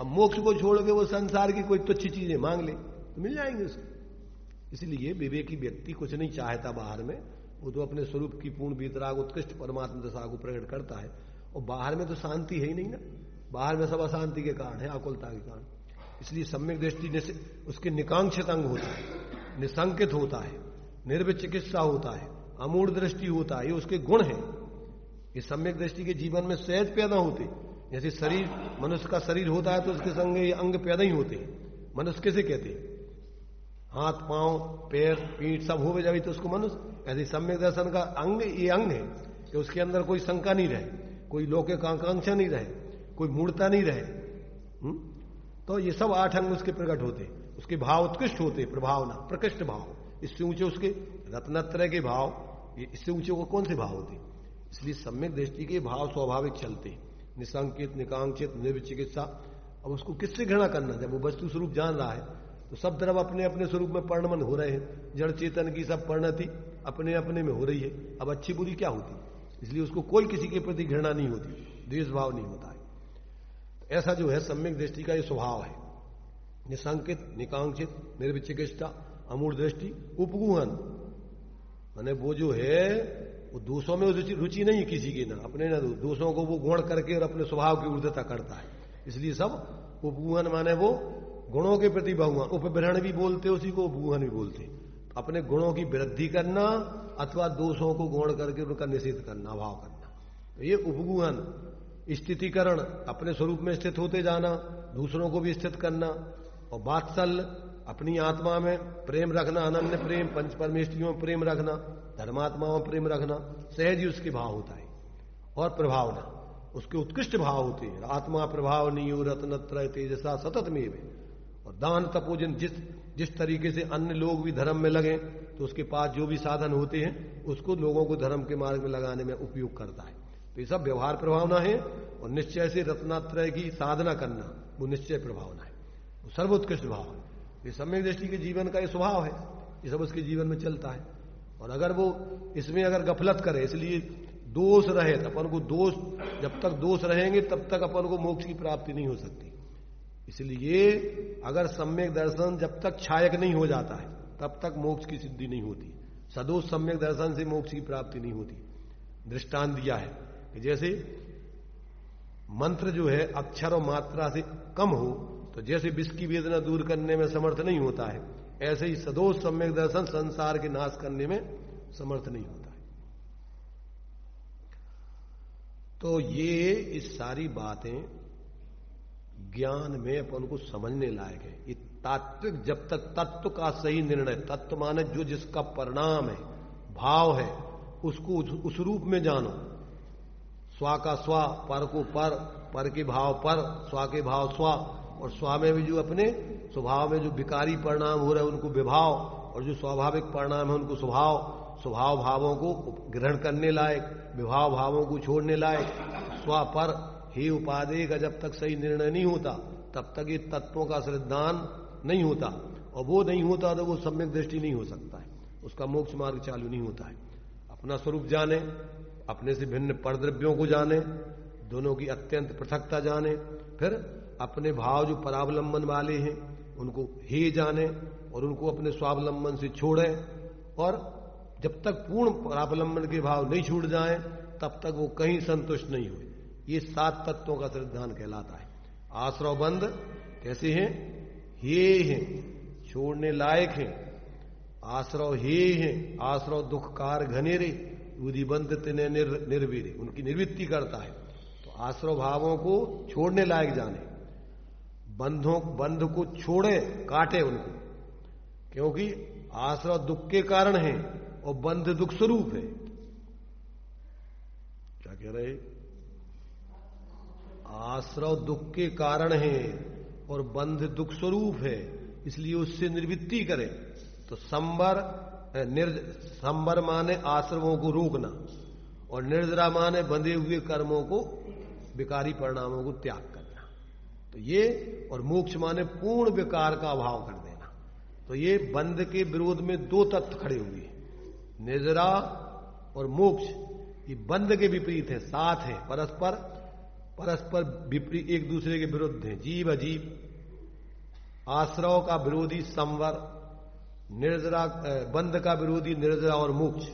अब मोक्ष को छोड़ के वो संसार की कोई तुच्छ चीजें मांग ले तो मिल जाएंगे उसको। इसलिए विवेकी व्यक्ति कुछ नहीं चाहता बाहर में, वो तो अपने स्वरूप की पूर्ण वीतराग उत्कृष्ट परमात्मा दशा को प्रकट करता है। और बाहर में तो शांति है ही नहीं ना, बाहर में सब अशांति के कारण है, आकुलता के कारण। इसलिए सम्यक दृष्टि उसके निकांक्षित अंग होता है, निसंकित होता है, निर्विचिकित्सा होता है, अमूढ़ दृष्टि होता है, ये उसके गुण हैं। ये सम्यक दृष्टि के जीवन में सहज पैदा होते। जैसे शरीर, मनुष्य का शरीर होता है तो उसके संग ये अंग पैदा ही होते हैं। मनुष्य किसे कहते हैं? हाथ, पांव, पैर, पीठ सब हो जाए तो उसको मनुष्य। ऐसे सम्यक दर्शन का अंग ये अंग है कि उसके अंदर कोई शंका नहीं रहे, कोई लौकिक आकांक्षा नहीं रहे, कोई मूढ़ता नहीं रहे। तो ये सब 8 अंग उसके प्रकट होते। उसके भाव उत्कृष्ट होते, प्रभावना, प्रकृष्ट भाव। इससे ऊंचे उसके रत्नत्रय के भाव, इससे ऊंचे को कौन से भाव होते? इसलिए सम्यक दृष्टि के भाव स्वाभाविक चलते, निसंकित, निकांक्षित, निर्विचिकित्सा। अब उसको किससे घृणा करना? जब वो वस्तु स्वरूप जान रहा है तो सब तरफ अपने अपने स्वरूप में परिणमन हो रहे हैं। जड़ चेतन की सब परिणति अपने अपने में हो रही है। अब अच्छी बुरी क्या होती? इसलिए उसको कोई किसी के प्रति घृणा नहीं होती, द्वेष भाव नहीं होता है। तो ऐसा जो है सम्यक दृष्टि का ये स्वभाव है, निसंकित, निकांक्षित, निर्विचिकित्सा, अमूढ़ दृष्टि, उपगूहन। माने वो जो है वो दोषों में रुचि नहीं किसी की, ना अपने ना दोषों को वो गुण करके और अपने स्वभाव की ऊर्ध्वता करता है। इसलिए सब उपगूहन माने वो गुणों के प्रति बहुआन, उपग्रहण भी बोलते, उसी को उपगूहन भी बोलते। अपने गुणों की वृद्धि करना अथवा दोषों को गुण करके उनका निषेध करना, अभाव करना, तो ये उपगूहन। स्थितिकरण, अपने स्वरूप में स्थित होते जाना, दूसरों को भी स्थित करना। और वात्सल्य, अपनी आत्मा में प्रेम रखना, अनन्य प्रेम, पंच परमेष्ठियों में प्रेम रखना, धर्मात्माओं में प्रेम रखना, सहज ही उसके भाव होता है। और प्रभावना, उसके उत्कृष्ट भाव होते हैं। आत्मा प्रभाव नियो रत्नत्रय तेजसा सतत में। और दान तपोजन, जिस तरीके से अन्य लोग भी धर्म में लगे तो उसके पास जो भी साधन होते हैं उसको लोगों को धर्म के मार्ग में लगाने में उपयोग करता है। तो ये सब व्यवहार प्रभावना है। और निश्चय से रत्नात्रय की साधना करना, वो निश्चय प्रभावना है, वो सर्वोत्कृष्ट भाव है। ये सम्यक दृष्टि के जीवन का ये स्वभाव है, ये सब उसके जीवन में चलता है। और अगर वो इसमें अगर गफलत करे, इसलिए दोष रहे तो अपन को दोष, जब तक दोष रहेंगे तब तक अपन को मोक्ष की प्राप्ति नहीं हो सकती। इसलिए अगर सम्यक दर्शन जब तक छायक नहीं हो जाता है तब तक मोक्ष की सिद्धि नहीं होती। सदोष सम्यक दर्शन से मोक्ष की प्राप्ति नहीं होती। दृष्टांत दिया है कि जैसे मंत्र जो है अक्षर और मात्रा से कम हो तो जैसे विष की वेदना दूर करने में समर्थ नहीं होता है, ऐसे ही सदोष सम्यक दर्शन संसार के नाश करने में समर्थ नहीं होता है। तो ये सारी बातें ज्ञान में अपन को समझने लायक है। ये तात्विक, जब तक तत्व का सही निर्णय, तत्व माने जो जिसका परिणाम है, भाव है, उसको उस रूप में जानो। स्वा का स्वा, पर को पर के भाव पर, स्वा के भाव स्वा, और स्वा में भी जो अपने स्वभाव में जो विकारी परिणाम हो रहे हैं उनको विभाव, और जो स्वाभाविक परिणाम है उनको स्वभाव। स्वभाव भावों को ग्रहण करने लायक, विभाव भावों को छोड़ने लायक। स्वा पर हे उपादेय का जब तक सही निर्णय नहीं होता तब तक ये तत्वों का श्रद्धान नहीं होता, और वो नहीं होता तो वो सम्यक दृष्टि नहीं हो सकता है, उसका मोक्ष मार्ग चालू नहीं होता है। अपना स्वरूप जाने, अपने से भिन्न परद्रव्यों को जाने, दोनों की अत्यंत पृथकता जाने, फिर अपने भाव जो परावलंबन वाले हैं उनको हे जाने और उनको अपने स्वावलंबन से छोड़े। और जब तक पूर्ण परावलंबन के भाव नहीं छूट जाए तब तक वो कहीं संतुष्ट नहीं हुए। ये 7 तत्वों का श्रद्धान कहलाता है। आश्रव बंद कैसे हैं? हे हैं, छोड़ने लायक हैं। आश्रव हे हैं, आश्रव दुखकार घनेरे, उदिबंध तिने निर्वीरे, उनकी निवृत्ति करता है। तो आश्रव भावों को छोड़ने लायक जाने, बंध को छोड़े, काटे उनको, क्योंकि आश्रव दुख के कारण है और बंध दुख स्वरूप है। क्या कह रहे? आश्रव दुख के कारण है और बंध दुख स्वरूप है, इसलिए उससे निवृत्ति करे। तो संबर माने आश्रवों को रोकना, और निर्जरा माने बंधे हुए कर्मों को, विकारी परिणामों को त्याग करना। तो ये, और मोक्ष माने पूर्ण विकार का अभाव कर देना। तो ये बंध के विरोध में 2 तत्व खड़े हुए, निर्जरा और मोक्ष। ये बंध के विपरीत है, साथ है, परस्पर विपरीत, एक दूसरे के विरुद्ध हैं। जीव अजीव, आश्रव का विरोधी संवर, निर्जरा, बंध का विरोधी निर्जरा और मोक्ष।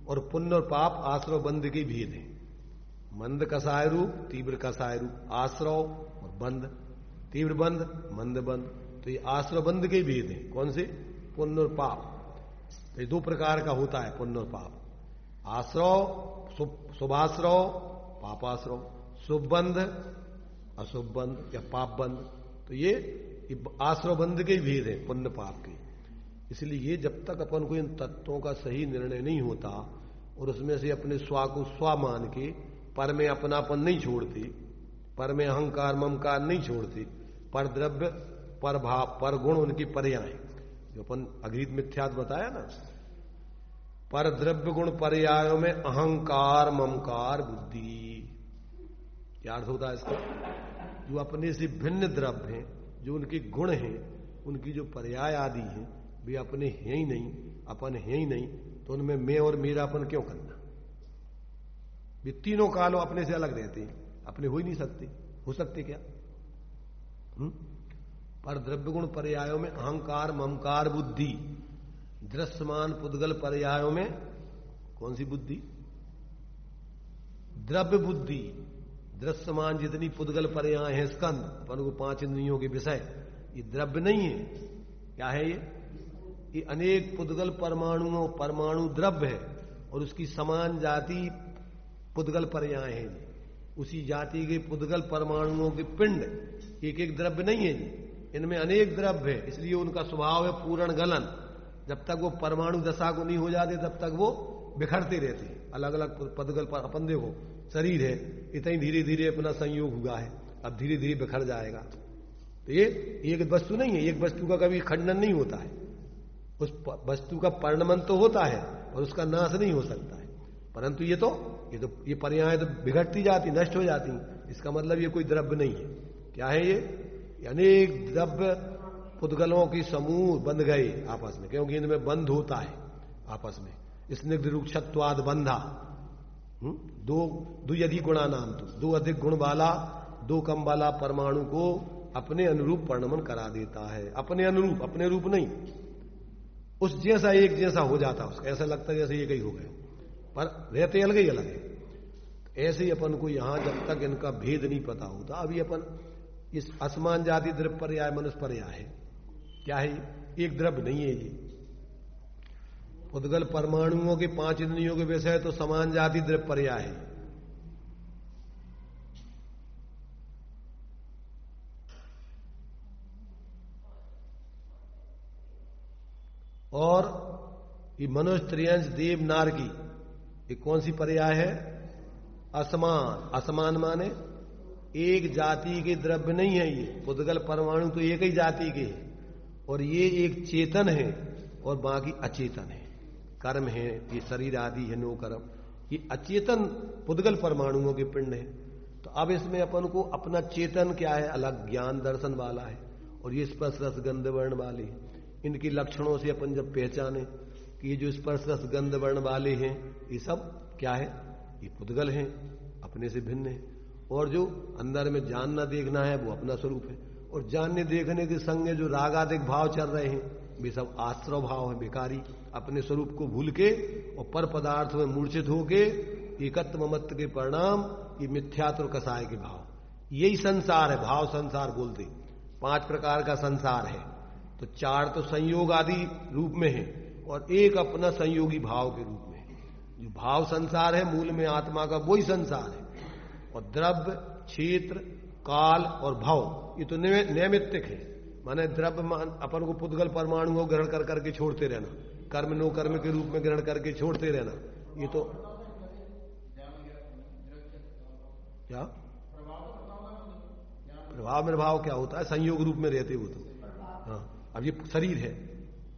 और पुण्य और पाप आश्रव बंध के भेद है। मंद कसाय रूप, तीव्र कसाय रूप, आश्रव और बंध। तीव्र बंध, मंद बंध। तो ये आश्रव बंध के भेद हैं। कौन से? पुण्य और पाप। तो ये दो प्रकार का होता है पुण्य और पाप। आश्रव, शुभाश्रव, पापाश्रव, शुभ बंध, अशुभ बंध या पाप बंध। तो ये आश्रव बंध के भेद है पुण्य पाप के। इसलिए ये जब तक अपन को इन तत्वों का सही निर्णय नहीं होता और उसमें से अपने स्वा को स्वा मान के पर में अपनापन नहीं छोड़ते, पर में अहंकार ममकार नहीं छोड़ते, पर द्रव्य, पर भाव, पर गुण उनकी पर्याय, जो अपन अघृत मिथ्यात बताया ना, पर द्रव्य गुण पर्यायों में अहंकार ममकार बुद्धि। क्या अर्थ होता है इसका? जो अपने से भिन्न द्रव्य हैं, जो उनके गुण हैं, उनकी जो पर्याय आदि हैं, वे अपने हैं ही नहीं, अपन है ही नहीं, तो उनमें मैं और मेरापन क्यों करना? वे तीनों कालों अपने से अलग रहते हैं, अपने हो ही नहीं सकते। हो सकते क्या? पर द्रव्य गुण पर्यायों में अहंकार ममकार बुद्धि। दृश्यमान पुद्गल पर्यायों में कौन सी बुद्धि? द्रव्य बुद्धि। दृश्यमान जितनी पुद्गल पर्याय है स्कंद, अपन को 5 इंद्रियों के विषय, ये द्रव्य नहीं है। क्या है ये अनेक पुद्गल परमाणुओं, परमाणु द्रव्य है और उसकी समान जाति पुद्गल पर्याय है। उसी जाति के पुद्गल परमाणुओं के पिंड एक एक द्रव्य नहीं है जी, इनमें अनेक द्रव्य है। इसलिए उनका स्वभाव है पूर्ण गलन। जब तक वो परमाणु दशा को नहीं हो जाते तब तक वो बिखरते रहते हैं अलग अलग पुद्गल पर। अपन देखो शरीर है, इतना धीरे धीरे अपना संयोग हुआ है, अब धीरे धीरे बिखर जाएगा। तो ये एक वस्तु नहीं है, एक वस्तु का कभी खंडन नहीं होता है। उस वस्तु का परिणमन तो होता है और उसका नाश नहीं हो सकता है, परंतु ये पर्याय तो बिगड़ती जाती, नष्ट हो जाती। इसका मतलब ये कोई द्रव्य नहीं है। क्या है ये? अनेक द्रव्य पुद्गलों की समूह बंध गए आपस में, क्योंकि इनमें बंध होता है आपस में। स्निग्ध रुक्षत्वाद बंधा। दो यदि गुणा नाम, तो 2 अधिक गुण वाला, 2 कम वाला परमाणु को अपने अनुरूप परिणमन करा देता है। अपने अनुरूप, अपने रूप नहीं, उस जैसा एक जैसा हो जाता, उसका ऐसा लगता है जैसे एक ही हो गए, पर रहते अलग ही अलग है। ऐसे ही अपन को यहां जब तक इनका भेद नहीं पता होता, अभी अपन इस असमान जाति द्रव्य पर्याय मनुष्य पर्याय है। क्या है? एक द्रव्य नहीं है ये। पुद्गल परमाणुओं के 5 इंद्रियों के विषय तो समान जाति द्रव्य पर्याय है। और ये मनुष्य त्रियंश देव नार की ये कौन सी पर्याय है? असमान। असमान माने एक जाति के द्रव्य नहीं है। ये पुद्गल परमाणु तो एक ही जाति के है और ये एक चेतन है और बाकी अचेतन है। कर्म है, ये शरीर आदि है, 9 कर्म, ये अचेतन पुद्गल परमाणुओं के पिंड है। तो अब इसमें अपन को अपना चेतन क्या है? अलग ज्ञान दर्शन वाला है और ये स्पर्श रस गंध वर्ण वाले हैं। इनके लक्षणों से अपन जब पहचाने कि ये जो स्पर्श रस गंध वर्ण वाले हैं ये सब क्या है? ये पुद्गल हैं, अपने से भिन्न है। और जो अंदर में जानना देखना है वो अपना स्वरूप है। और जानने देखने के संग जो रागादिक भाव चल रहे हैं वे सब आश्रव भाव है, बेकारी, अपने स्वरूप को भूल के और पर पदार्थ में मूर्छित होके एकत्व ममत्व के परिणाम ये मिथ्यात्व और कसाय के भाव। यही संसार है, भाव संसार बोलते। 5 प्रकार का संसार है, तो 4 तो संयोग आदि रूप में है और एक अपना संयोगी भाव के रूप में है। जो भाव संसार है मूल में आत्मा का वही संसार है। और द्रव्य, क्षेत्र, काल और भाव ये तो नैमित्तिक है। माने द्रव्य अपन को पुद्गल परमाणु को ग्रहण कर करके छोड़ते रहना, कर्म 9 कर्म के रूप में ग्रहण करके छोड़ते रहना, ये तो क्या प्रभाव में भाव क्या होता है? संयोग रूप में रहते हो तो। हाँ, अब ये शरीर है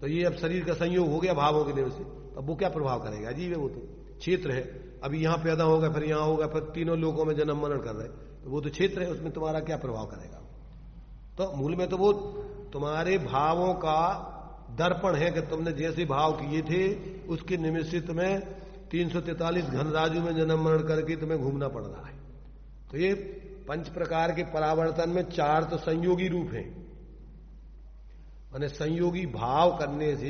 तो ये अब शरीर का संयोग हो गया भावों के नियम से, अब वो क्या प्रभाव करेगा? अजीब है वो तो। क्षेत्र है, अभी यहां पैदा होगा फिर यहां होगा फिर तीनों लोगों में जन्म मरण कर रहे, तो वो तो क्षेत्र है, उसमें तुम्हारा क्या प्रभाव करेगा? तो मूल में तो वो तुम्हारे भावों का दर्पण है कि तुमने जैसे भाव किए थे उसके निमित्त में 343 घनराजु में जन्म मरण करके तुम्हें घूमना पड़ रहा है। तो ये 5 प्रकार के परावर्तन में 4 तो संयोगी रूप हैं। माने संयोगी भाव करने से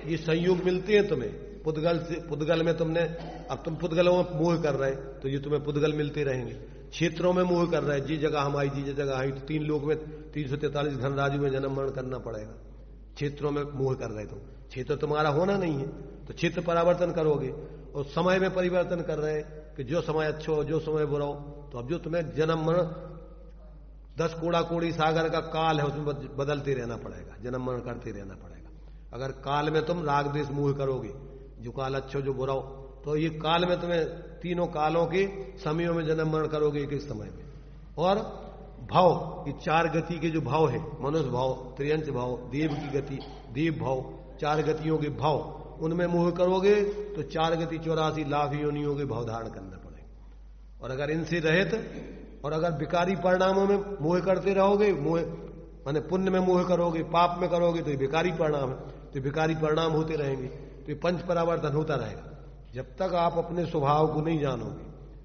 ये संयोग मिलते हैं तुम्हें। पुद्गल से, पुद्गल में तुमने, अब तुम पुद्गलों में मोह कर रहे तो ये तुम्हें पुद्गल मिलते रहेंगे। क्षेत्रों में मोह कर रहे, जी जगह हमारी जी जगह आई, तो 3 लोक में 343 धनराजु में जन्म मरण करना पड़ेगा। क्षेत्रों में मोह कर रहे, तो क्षेत्र तुम्हारा होना नहीं है, तो क्षेत्र परिवर्तन करोगे। और समय में परिवर्तन कर रहे हैं कि जो समय अच्छा हो, जो समय बुरा हो, तो अब जो तुम्हें जन्म मरण 10 कोड़ा कोड़ी सागर का काल है, उसमें बदलते रहना पड़ेगा, जन्म मरण करते रहना पड़ेगा। अगर काल में तुम राग द्वेष मोह करोगे, जो काल अच्छा जो बुरा हो, तो ये काल में तुम्हें तीनों कालों के समयों में जन्म मरण करोगे एक एक समय में। और भाव, ये 4 गति के जो भाव है, मनुष्य भाव, त्रियंच भाव, देव की गति, देव भाव, 4 गतियों के भाव, उनमें मोह करोगे तो 4 गति 84 लाख योनियों के भाव धारण करना पड़ेगा। और अगर इनसे रहित, और अगर विकारी परिणामों में मोह करते रहोगे, मोह माने पुण्य में मोह करोगे, पाप में करोगे, तो ये विकारी परिणाम है, तो विकारी परिणाम होते रहेंगे, तो ये पंच परावर्तन होता रहेगा। जब तक आप अपने स्वभाव को नहीं जानोगे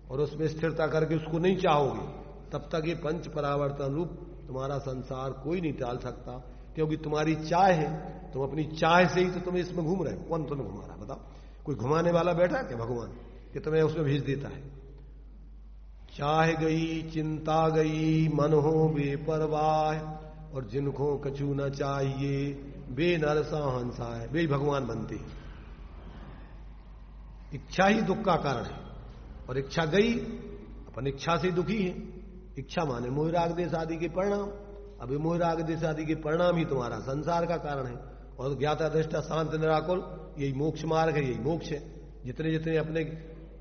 और उसमें स्थिरता करके उसको नहीं चाहोगे, तब तक ये पंच परावर्तन रूप तुम्हारा संसार कोई नहीं टाल सकता। क्योंकि तुम्हारी चाह है, तुम अपनी चाह से ही तो तुम इसमें घूम रहे हो। कौन तुम्हें घुमा रहा, बताओ? कोई घुमाने वाला बैठा है क्या भगवान, कि तुम्हें उसमें भेज देता है? चाह गई, चिंता गई, मन हो बेपरवाह, और जिनको कछु न चाहिए बे नरसा हंसा है, वे भगवान बनते हैं। इच्छा ही दुख का कारण है, और इच्छा गई, अपन इच्छा से दुखी है। इच्छा माने मोह राग देश आदि के परिणाम। अभी मोह राग देश आदि के परिणाम ही तुम्हारा संसार का कारण है। और ज्ञाता दृष्टा शांत निराकुल, यही मोक्ष मार्ग है, यही मोक्ष है। जितने जितने अपने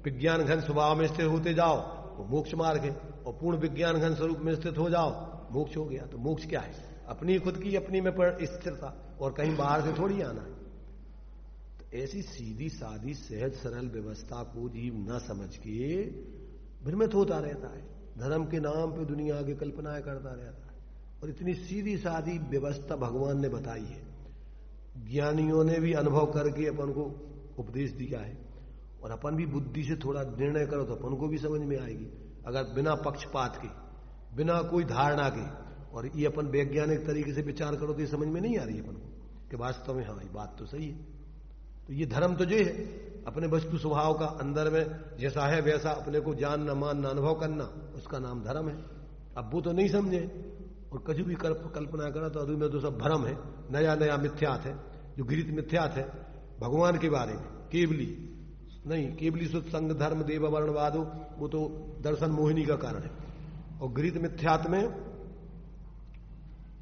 विज्ञान घन स्वभाव में स्थिर होते जाओ, वो मोक्ष मार्ग है। और पूर्ण विज्ञान घन स्वरूप में स्थित हो जाओ, मोक्ष हो गया। तो मोक्ष क्या है? अपनी खुद की अपनी में स्थिरता, और कहीं बाहर से थोड़ी आना है। तो ऐसी सीधी सादी सहज सरल व्यवस्था को जीव न समझ के भ्रमित होता रहता है, धर्म के नाम पे दुनिया की कल्पनाएं करता रहता है। और इतनी सीधी सादी व्यवस्था भगवान ने बताई है, ज्ञानियों ने भी अनुभव करके अपन को उपदेश दिया है। और अपन भी बुद्धि से थोड़ा निर्णय करो तो अपन को भी समझ में आएगी। अगर बिना पक्षपात के, बिना कोई धारणा के, और ये अपन वैज्ञानिक तरीके से विचार करो तो ये समझ में नहीं आ रही है अपन को कि वास्तव में हाँ ये बात तो सही है। तो ये धर्म तो जो है, अपने वस्तु स्वभाव का अंदर में जैसा है वैसा अपने को जानना, मानना, अनुभव करना, उसका नाम धर्म है। अब वो तो नहीं समझे और कभी भी कल्पना करा तो अधू में तो सब भ्रम है, नया नया मिथ्यात है, जो गृहीत मिथ्यात है भगवान के बारे में। केवली नहीं, केवली शुद्ध संग धर्म देव वर्णवादो, वो तो दर्शन मोहिनी का कारण है। और गृहीत मिथ्यात में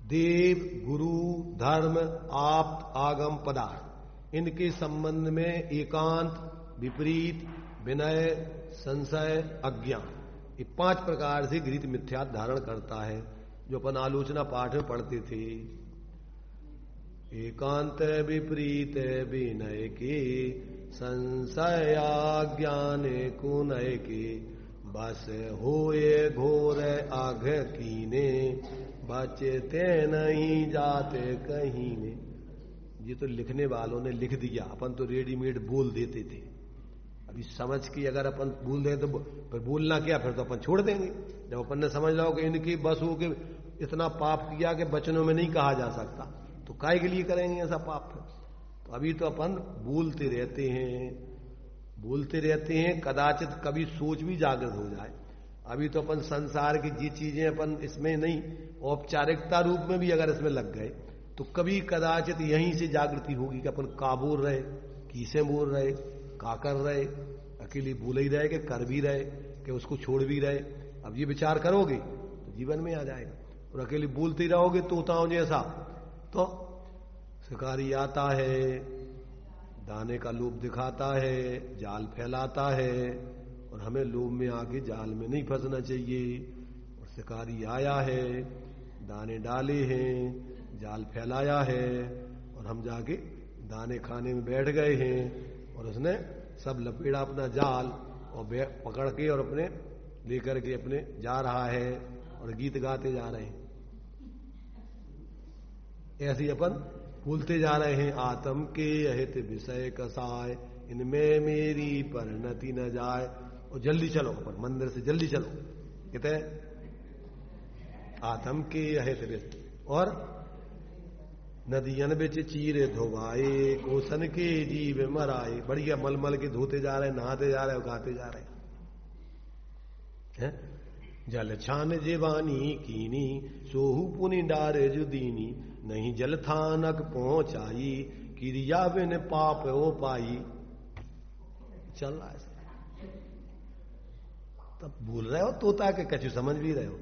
देव, गुरु, धर्म, आप्त, आगम, पदार्थ, इनके संबंध में एकांत, विपरीत, विनय, संशय, अज्ञान, ये 5 प्रकार से गृहीत मिथ्यात धारण करता है, जो अपन आलोचना पाठ में पढ़ते थे। एकांत विपरीत विनय के, संशय ज्ञान को नय के, बस होए घोर आघ कीने, बचते नहीं जाते कहीं ने। ये तो लिखने वालों ने लिख दिया, अपन तो रेडीमेड बोल देते थे। अभी समझ के अगर अपन बोल दें तो फिर बोलना क्या, फिर तो अपन छोड़ देंगे। जब अपन ने समझ लो कि इनकी बस हो के इतना पाप किया कि वचनों में नहीं कहा जा सकता, तो काय के लिए करेंगे ऐसा पाप? तो अभी तो अपन बोलते रहते हैं, कदाचित कभी सोच भी जागृत हो जाए। अभी तो अपन संसार की जी चीजें अपन इसमें नहीं, औपचारिकता रूप में भी अगर इसमें लग गए तो कभी कदाचित यहीं से जागृति होगी कि अपन का बोल रहे, किसे बोल रहे, का कर रहे, अकेले बोल ही रहे कि कर भी रहे, कि उसको छोड़ भी रहे। अब ये विचार करोगे तो जीवन में आ जाएगा। और अकेले बोलते ही रहोगे तोताओं जैसा, तो शिकारी आता है, दाने का लोभ दिखाता है, जाल फैलाता है, और हमें लोभ में आके जाल में नहीं फंसना चाहिए। और शिकारी आया है, दाने डाले हैं, जाल फैलाया है, और हम जाके दाने खाने में बैठ गए हैं, और उसने सब लपेड़ा अपना जाल और पकड़ के और अपने लेकर के अपने जा रहा है, और गीत गाते जा रहे हैं। ऐसे अपन बोलते जा रहे हैं, आत्म के अहित विषय कसाय, इनमें मेरी परिणति न जाए। और जल्दी चलो, अपन मंदिर से जल्दी चलो, कहते हैं आत्म के अहित विषय। और नदियन बिच चीरे धोवाए, कोसन के जीव मराए। बढ़िया मल मल के धोते जा रहे हैं, नहाते जा रहे हैं, गाते जा रहे हैं। जल छान जेवानी कीनी सोहू पुनि डारे जुदीनी, नहीं जल थानक पहुंचाई क्रिया बिन पाप हो पाई। चल रहा है तब बोल रहे हो तोता के कछु समझ भी रहे हो।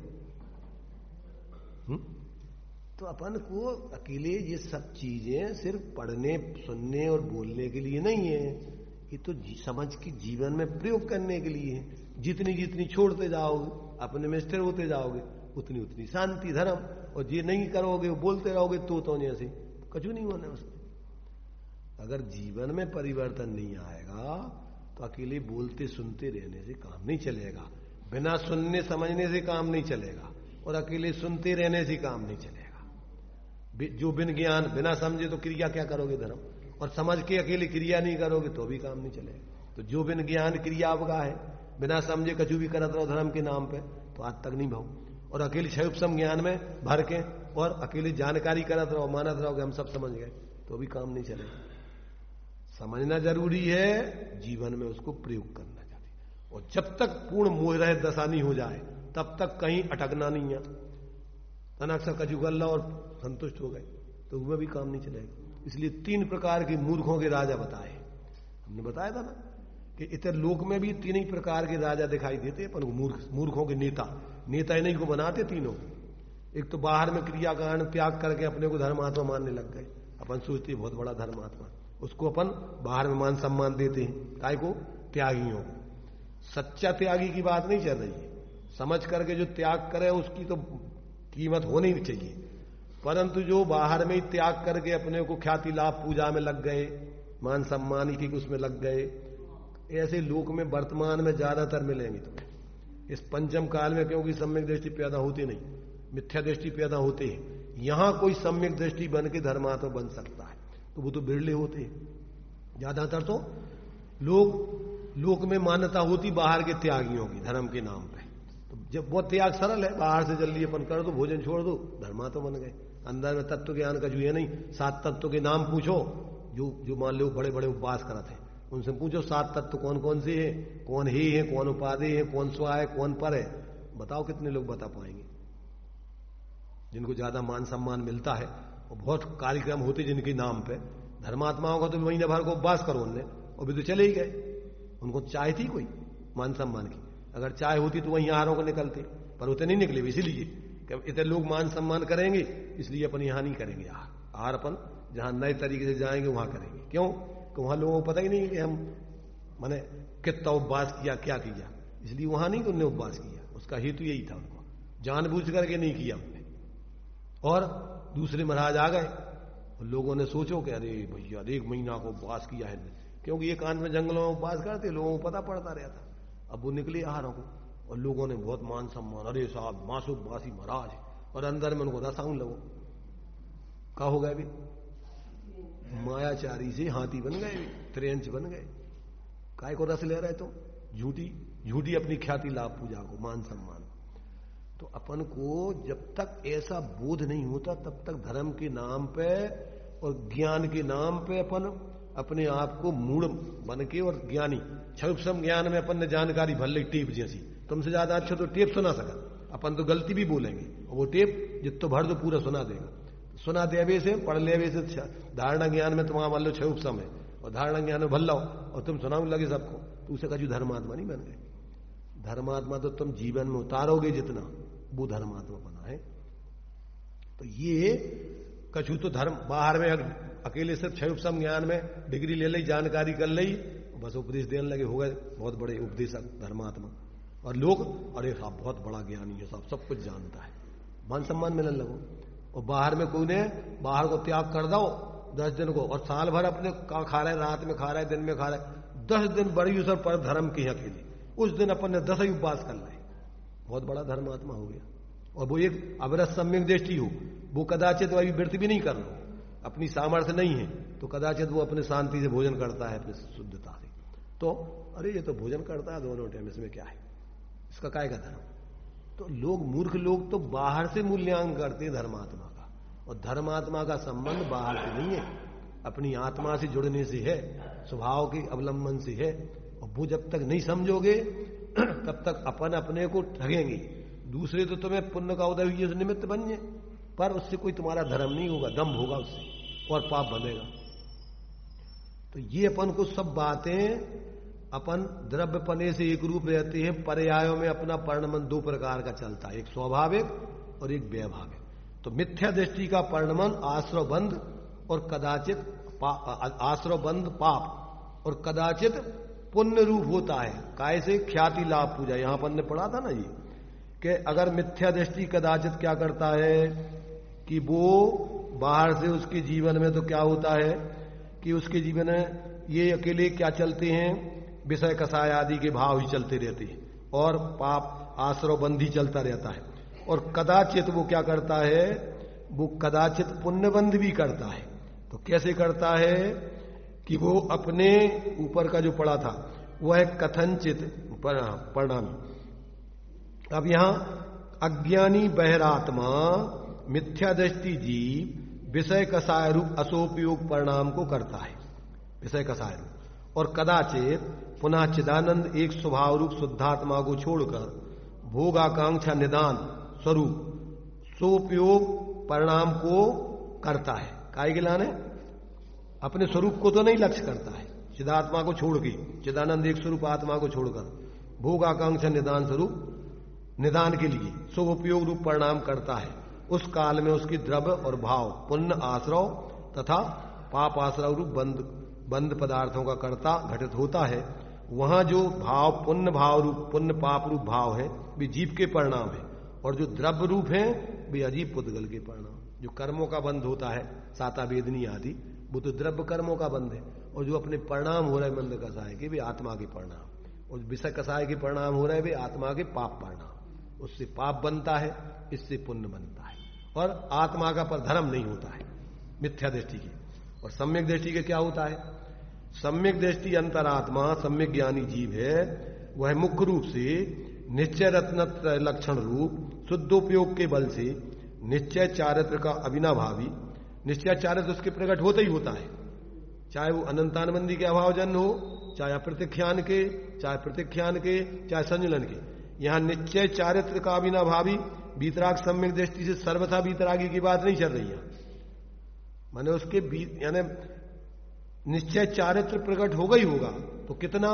तो अपन को अकेले ये सब चीजें सिर्फ पढ़ने सुनने और बोलने के लिए नहीं है, ये तो समझ के जीवन में प्रयोग करने के लिए है। जितनी जितनी छोड़ते जाओगे अपने में स्थिर होते जाओगे उतनी उतनी शांति धर्म, और ये नहीं करोगे बोलते रहोगे तो जैसे कछु नहीं होने उसमें। अगर जीवन में परिवर्तन नहीं आएगा तो अकेले बोलते सुनते रहने से काम नहीं चलेगा, बिना सुनने समझने से काम नहीं चलेगा, और अकेले सुनते रहने से काम नहीं चलेगा। जो बिन ज्ञान बिना समझे तो क्रिया क्या करोगे धर्म, और समझ के अकेले क्रिया नहीं करोगे तो भी काम नहीं चलेगा। तो जो बिन ज्ञान क्रिया आपका है, बिना समझे कछु भी करत रहो धर्म के नाम पे तो आज तक नहीं भाव, और अकेले क्षयुपसम ज्ञान में भर के और अकेले जानकारी करत रहो मानत रहो कि हम सब समझ गए तो भी काम नहीं चलेगा। समझना जरूरी है, जीवन में उसको प्रयोग करना चाहिए, और जब तक पूर्ण मोह रहित दशा नहीं हो जाए तब तक कहीं अटकना नहीं है। अनाक्षर कछु गल्ला और संतुष्ट हो गए तो उसमें भी काम नहीं चलेगा। इसलिए 3 प्रकार के मूर्खों के राजा बताए, हमने बताया था ना कि इतर लोक में भी 3 ही प्रकार के राजा दिखाई देते अपन को। मूर्खों के नेता इन्हीं को बनाते तीनों। एक तो बाहर में क्रियाकांड त्याग करके अपने को धर्मात्मा मानने लग गए, अपन सोचते बहुत बड़ा धर्मात्मा, उसको अपन बाहर में मान सम्मान देते हैं, काय को त्यागियों को। सच्चा त्यागी की बात नहीं चल रही है, समझ करके जो त्याग करे उसकी तो कीमत होनी चाहिए, परंतु जो बाहर में ही त्याग करके अपने को ख्याति लाभ पूजा में लग गए, मान सम्मान की उसमें लग गए, ऐसे लोक में वर्तमान में ज्यादातर मिलेंगे तुम्हें इस पंचम काल में। क्योंकि सम्यक दृष्टि पैदा होती नहीं, मिथ्या दृष्टि पैदा होते हैं। यहां कोई सम्यक दृष्टि बन के धर्मात्मा बन सकता है तो वो तो बिरले होते हैं। ज्यादातर तो लोक में मान्यता होती बाहर के त्यागियों की धर्म के नाम पे। तो जब वो त्याग सरल है, बाहर से जल्दी अपन कर दो, भोजन छोड़ दो, धर्मात्मा बन गए। अंदर में तत्व ज्ञान का जो है नहीं, 7 तत्व के नाम पूछो, जो मान लो बड़े बड़े उपवास करते हैं उनसे पूछो 7 तत्व कौन कौन से है, कौन ही है, कौन उपाधि है, कौन स्व है, कौन पर है, बताओ कितने लोग बता पाएंगे। जिनको ज्यादा मान सम्मान मिलता है और बहुत कार्यक्रम होते जिनके नाम पे, धर्मात्माओं का तो महीने भर को उपवास करो उनने और भी तो चले ही गए। उनको चाय थी कोई मान सम्मान की? अगर चाय होती तो वहीं आहारों को निकलते, पर उतने नहीं निकले। इसीलिए इतने लोग मान सम्मान करेंगे, इसलिए अपन यहां नहीं करेंगे आहार अपन जहां नए तरीके से जाएंगे वहां करेंगे। क्यों? कि वहां लोगों को पता ही नहीं कि हम मैंने कितना उपवास किया, क्या किया, इसलिए वहां नहीं उनने उपवास किया। उसका हेतु यही था, उनको जानबूझ करके नहीं किया उनने। और दूसरे महाराज आ गए, लोगों ने सोचो कि अरे भैया 1 महीना को उपवास किया है, क्योंकि ये कांत में जंगलों में उपवास करते, लोगों को पता पड़ता रहता। अब वो निकले आहारों को और लोगों ने बहुत मान सम्मान, अरे साहब मासूकवासी महाराज, और अंदर में उनको रसाउन लगो। क्या हो गए भी? मायाचारी से हाथी बन गए, त्रेंच बन गए। काय को रस ले रहे तो झूठी अपनी ख्याति लाभ पूजा को, मान सम्मान। तो अपन को जब तक ऐसा बोध नहीं होता तब तक धर्म के नाम पे और ज्ञान के नाम पे अपन अपने आप को मूढ़ बन के और ज्ञानी, क्षुप्सम ज्ञान में अपन ने जानकारी भर ली टेप जैसी। तुमसे ज्यादा अच्छा तो टेप सुना सका, अपन तो गलती भी बोलेंगे और वो टेप जितो भर दो पूरा सुना देगा। सुना देवे से, पढ़ लेवे से, धारणा ज्ञान में तुम्हारा मान लो क्षुप्सम है और धारणा ज्ञान में भर लाओ और तुम सुनाने लगे सबको, तो उसे कभी धर्मात्मा नहीं बन गए। धर्मात्मा तो तुम जीवन में उतारोगे जितना, वो धर्मात्मा बना है। तो ये कछु तो धर्म बाहर में अकेले सिर्फ क्षयुपसम ज्ञान में डिग्री ले ली, जानकारी कर ली, बस उपदेश देने लगे, हो गए बहुत बड़े उपदेशक धर्मात्मा। और लोग अरे साहब बहुत बड़ा ज्ञानी है, साहब सब कुछ जानता है, मान सम्मान मिलने लगो। और बाहर में कोई ने बाहर को त्याग कर दो 10 दिन को, और साल भर अपने खा रहे, रात में खा रहे, दिन में खा रहे, 10 दिन बड़ी उसर पर धर्म की अकेले, उस दिन अपन ने 10 ही उपवास कर ले, बहुत बड़ा धर्मात्मा हो गया। और वो एक अविरत सम्यक दृष्टि हो, वो कदाचित अभी व्रत भी नहीं कर लो, अपनी सामर्थ्य नहीं है तो कदाचित वो अपने शांति से भोजन करता है, अपनी शुद्धता से, तो अरे ये तो भोजन करता है 2 टाइम, इसमें क्या है, इसका काय का धर्म। तो लोग, मूर्ख लोग तो बाहर से मूल्यांकन करते हैं धर्मात्मा का, और धर्मात्मा का संबंध बाहर से नहीं है, अपनी आत्मा से जुड़ने से है, स्वभाव के अवलंबन से है। और वो जब तक नहीं समझोगे तब तक अपन अपने को ठगेंगे। दूसरे तो तुम्हें पुण्य का उदय हुई निमित्त बन जाए, पर उससे कोई तुम्हारा धर्म नहीं होगा, दम्भ होगा उससे और पाप बनेगा। तो ये अपन को सब बातें, अपन द्रव्य पने से एक रूप रहते हैं, पर्यायों में अपना पर्णमन दो प्रकार का चलता है, एक स्वाभाविक और एक वैभाविक। तो मिथ्या दृष्टि का पर्णमन आश्रव बंध और कदाचित आश्रव बंध पाप और कदाचित पुण्य रूप होता है। काय से? ख्याति लाभ पूजा। यहां अपन ने पढ़ा था ना ये, कि अगर मिथ्या दृष्टि कदाचित क्या करता है कि वो बाहर से उसके जीवन में तो क्या होता है कि उसके जीवन में ये अकेले क्या चलते हैं, विषय कसाय आदि के भाव ही चलते रहते हैं और पाप आश्रव बंधी चलता रहता है। और कदाचित वो क्या करता है, वो कदाचित पुण्यबंध भी करता है। तो कैसे करता है कि वो अपने ऊपर का जो पड़ा था वह है कथनचित परिणामी। अब यहां अज्ञानी बहिरात्मा मिथ्या दृष्टि जीव विषय कसाय रूप असोपयोग परिणाम को करता है, विषय कसाय रूप। और कदाचित पुनः चिदानंद एक स्वभाव रूप शुद्धात्मा को छोड़कर भोगाकांक्षा निदान स्वरूप सोपयोग परिणाम को करता है। काय के लाने? अपने स्वरूप को तो नहीं लक्ष्य करता है, चिदात्मा को छोड़ के, चिदानंद एक स्वरूप आत्मा को छोड़कर भोगाकांक्षा निदान स्वरूप निदान के लिए सो उपयोग रूप परिणाम करता है। उस काल में उसकी द्रव्य और भाव पुण्य आश्रव तथा पाप आश्रव रूप बंद पदार्थों का कर्ता घटित होता है। वहां जो भाव पुण्य भाव रूप पुण्य पाप रूप भाव है वे जीव के परिणाम है, और जो द्रव्य रूप है वे अजीब पुद्गल के परिणाम। जो कर्मों का बंध होता है साता वेदनी आदि, वो तो द्रव्य कर्मों का बंध है, और जो अपने परिणाम हो रहे मंद कसाय के वे आत्मा के परिणाम, और विषय कसाय के परिणाम हो रहे वे आत्मा के पाप परिणाम। उससे पाप बनता है, इससे पुण्य बनता है, और आत्मा का पर धर्म नहीं होता है मिथ्या दृष्टि की। और सम्यक दृष्टि के क्या होता है? सम्यक दृष्टि अंतरात्मा सम्यक ज्ञानी जीव है, वह मुख्य रूप से निश्चय रत्न लक्षण रूप शुद्धोपयोग के बल से निश्चय चारित्र का अविनाभावी, निश्चय चारित्र उसके प्रकट होता ही होता है, चाहे वो अनंतानबंदी के अभावजन हो, चाहे अप्रतिख्यान के, चाहे प्रतिख्यान के, चाहे संजुलन के। यहां निश्चय चारित्र का अविनाभावी वीतराग सम्यक दृष्टि से सर्वथा वीतरागी की बात नहीं चल रही है। माने उसके यानी निश्चय चारित्र प्रकट होगा ही होगा। तो कितना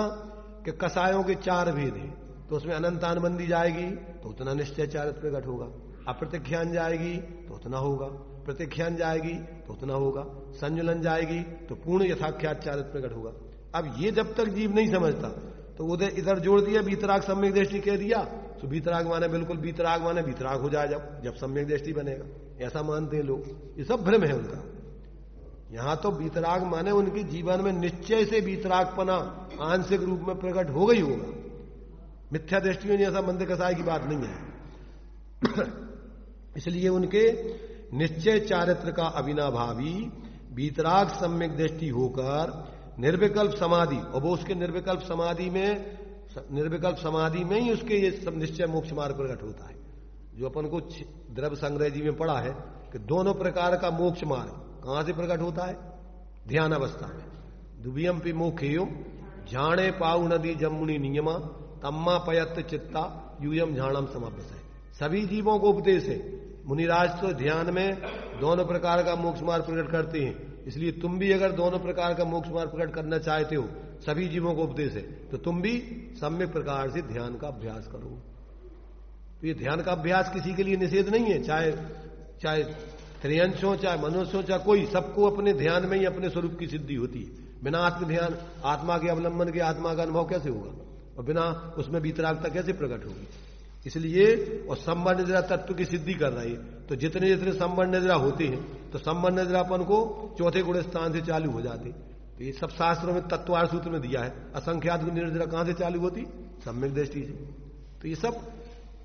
कि कसायों के चार भेद हैं, तो उसमें अनंतानबंदी जाएगी तो उतना निश्चय चारित्र प्रकट होगा, अप्रतिख्यान जाएगी तो उतना होगा, प्रतिख्यान जाएगी तो उतना होगा, संजुलन जाएगी तो पूर्ण यथाख्यात चारित्र प्रकट होगा। अब ये जब तक जीव नहीं समझता तो उधर इधर जोड़ दिया, वीतराग सम्यक दृष्टि कह दिया, तो वीतराग माने बिल्कुल वीतराग माने वीतराग हो जाए जब सम्यक दृष्टि बनेगा, ऐसा मानते हैं लोग। ये सब भ्रम है उनका। यहां तो वीतराग माने उनके जीवन में निश्चय से वीतरागपना आंशिक रूप में प्रकट हो गई होगा। मिथ्या दृष्टि में ऐसा मंद कसाय की बात नहीं है। इसलिए उनके निश्चय चारित्र का अविनाभावी वीतराग सम्यक दृष्टि होकर निर्विकल्प समाधि, और वो उसके निर्विकल्प समाधि में ही उसके ये सब निश्चय मोक्ष मार्ग प्रकट होता है। जो अपन को द्रव्य संग्रह जी में पढ़ा है कि दोनों प्रकार का मोक्ष मार्ग कहां से प्रकट होता है? ध्यान अवस्था में। दुबियम पि मोखेयो झाणे पाऊ नदी जमुनी नियमा तम्मा पयत चित्ता यूयम झाणम समाप्य। सभी जीवों को उपदेश है। मुनिराज तो ध्यान में दोनों प्रकार का मोक्ष मार्ग प्रकट करते हैं, इसलिए तुम भी अगर दोनों प्रकार का मोक्ष मार्ग प्रकट करना चाहते हो, सभी जीवों को उपदेश है, तो तुम भी सम्यक प्रकार से ध्यान का अभ्यास करो। तो ये ध्यान का अभ्यास किसी के लिए निषेध नहीं है, चाहे त्रियंश हो, चाहे मनुष्य हो, चाहे कोई, सबको अपने ध्यान में ही अपने स्वरूप की सिद्धि होती है। बिना आत्म ध्यान, आत्मा के अवलंबन के आत्मा का अनुभव कैसे होगा, और बिना उसमें वीतरागता कैसे प्रकट होगी? इसलिए और संबंध निद्रा तत्व की सिद्धि कर रही है। तो जितने जितने संबंध निद्रा होते हैं तो संबंध निद्रापन को चौथे गुण स्थान से चालू हो जाते। तो ये सब शास्त्रों में तत्वार सूत्र में दिया है। असंख्यात निद्रा कहां से चालू होती? सम्यक दृष्टि से। तो ये सब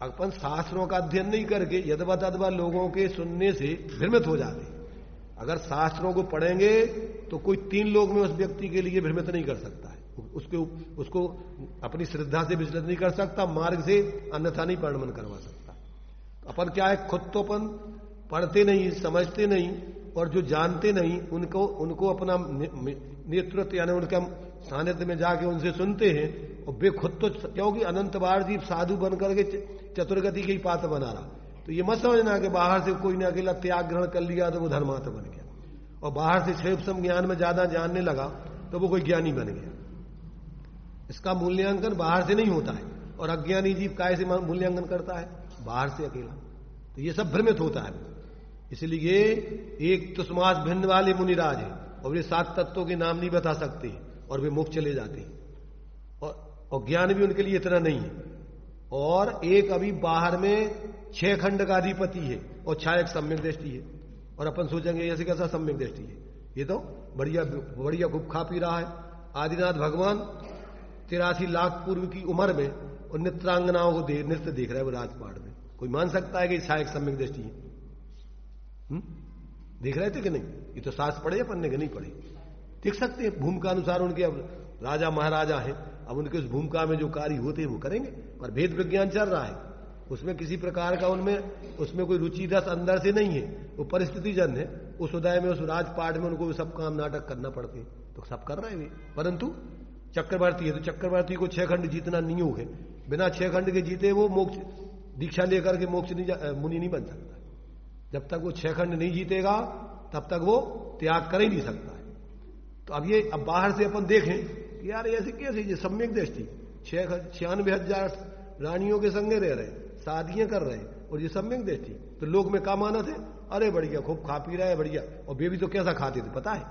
अपन शास्त्रों का अध्ययन नहीं करके यदवत अथवा लोगों के सुनने से भ्रमित हो जाते। अगर शास्त्रों को पढ़ेंगे तो कोई 3 लोग में उस व्यक्ति के लिए भ्रमित नहीं कर सकता है, उसको अपनी श्रद्धा से विचलित नहीं कर सकता, मार्ग से अन्यथा नहीं परिणमन करवा सकता। अपन क्या है, खुद तो अपन पढ़ते नहीं, समझते नहीं, और जो जानते नहीं उनको अपना नेतृत्व यानी उनका सानिध्य में जाके उनसे सुनते हैं, और वे खुद तो क्योंकि अनंत बार जीव साधु बन करके चतुर्गति के ही पात्र बना रहा। तो ये मत समझना कि बाहर से कोई ने अकेला त्याग ग्रहण कर लिया तो वो धर्मात्मा बन गया, और बाहर से क्षेम ज्ञान में ज्यादा जानने लगा तो वो कोई ज्ञानी बन गया। इसका मूल्यांकन बाहर से नहीं होता है। और अज्ञानी जीव काय से मूल्यांकन करता है? बाहर से अकेला। तो ये सब भ्रमित होता है। इसलिए एक तुष्मास भिन्न वाले मुनिराज है और वे 7 तत्वों के नाम नहीं बता सकते और वे मुक्त चले जाते हैं, और ज्ञान भी उनके लिए इतना नहीं है। और एक अभी बाहर में 6 खंड का अधिपति है और 6 एक सम्यक दृष्टि है, और अपन सोचेंगे ऐसे कैसा सम्यक दृष्टि है, ये तो बढ़िया बढ़िया खूब खा पी रहा है। आदिनाथ भगवान 83 लाख पूर्व की उम्र में और नित्रांगनाओं को नृत्य देख रहा है वो राजपाट में। कोई मान सकता है कि 6 एक सम्यक दृष्टि है? देख रहे थे कि नहीं? ये तो सास पढ़े या पढ़ने के नहीं पढ़े, देख सकते हैं भूमिका अनुसार। उनके अब राजा महाराजा है, अब उनके उस भूमिका में जो कार्य होते हैं वो करेंगे, पर भेद विज्ञान चल रहा है, उसमें किसी प्रकार का उसमें कोई रुचि रस अंदर से नहीं है, वो परिस्थिति जन है। उस उदय में, उस राजपाट में उनको सब काम नाटक करना पड़ते हैं, तो सब कर रहे हैं। परंतु चक्रवर्ती है तो चक्रवर्ती को 6 खंड जीतना नियोग है। बिना 6 खंड के जीते वो मोक्ष दीक्षा लेकर के मोक्ष मुनि नहीं बन सकता। जब तक वो 6 खंड नहीं जीतेगा तब तक वो त्याग कर ही नहीं सकता है। तो अब बाहर से अपन देखें कि यार ऐसे कैसे, ये सम्यक दृष्टि, 96,000 रानियों के संगे रह रहे, शादियां कर रहे, और ये सम्यक दृष्टि। तो लोग में का मानत है, अरे बढ़िया खूब खा पी रहा है बढ़िया। और बेबी तो कैसा खाते थे पता है?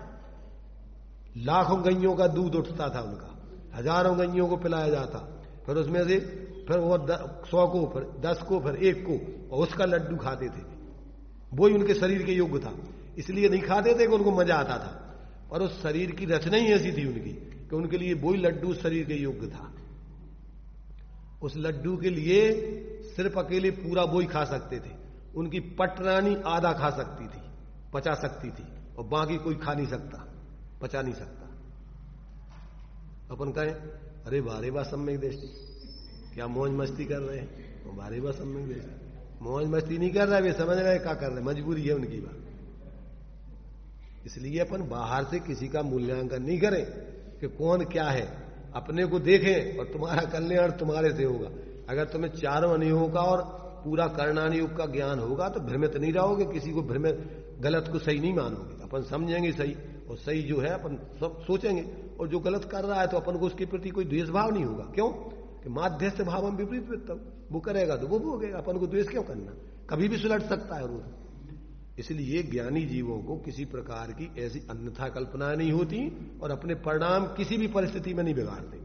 लाखों गैयों का दूध उठता था उनका, हजारों गैयों को पिलाया जाता, फिर उसमें से फिर वो 100 को, फिर 10 को, फिर 1 को, और उसका लड्डू खाते थे। वो ही उनके शरीर के योग्य था। इसलिए नहीं खाते थे कि उनको मजा आता था, और उस शरीर की रचना ही ऐसी थी उनकी कि उनके लिए वही लड्डू शरीर के योग्य था। उस लड्डू के लिए सिर्फ अकेले पूरा वो ही खा सकते थे। उनकी पटरानी आधा खा सकती थी, पचा सकती थी, और बाकी कोई खा नहीं सकता, पचा नहीं सकता। अपन कहें अरे बारे बा सम्यक दृष्टि, क्या मौज मस्ती कर रहे हैं? वो बारे बा सम्यक दृष्टि, मौज मस्ती नहीं कर रहे, वे समझ रहे क्या कर रहे, मजबूरी है उनकी बात। इसलिए अपन बाहर से किसी का मूल्यांकन नहीं करें कि कौन क्या है, अपने को देखें और तुम्हारा कल्याण तुम्हारे से होगा। अगर तुम्हें चारों अनियों का और पूरा कर्णानुयोग का ज्ञान होगा तो भ्रमित नहीं रहोगे, किसी को गलत को सही नहीं मानोगे। अपन समझेंगे सही, और सही जो है अपन सब सोचेंगे, और जो गलत कर रहा है तो अपन को उसके प्रति कोई द्वेष भाव नहीं होगा। क्यों कि माध्यस्थ भाव हम विपरीत वित्तम, वो करेगा तो वो भोगेगा, अपन को द्वेष क्यों करना? कभी भी सुलट सकता है वो। इसलिए ज्ञानी जीवों को किसी प्रकार की ऐसी अन्यथा कल्पना नहीं होती, और अपने परिणाम किसी भी परिस्थिति में नहीं बिगाड़ते।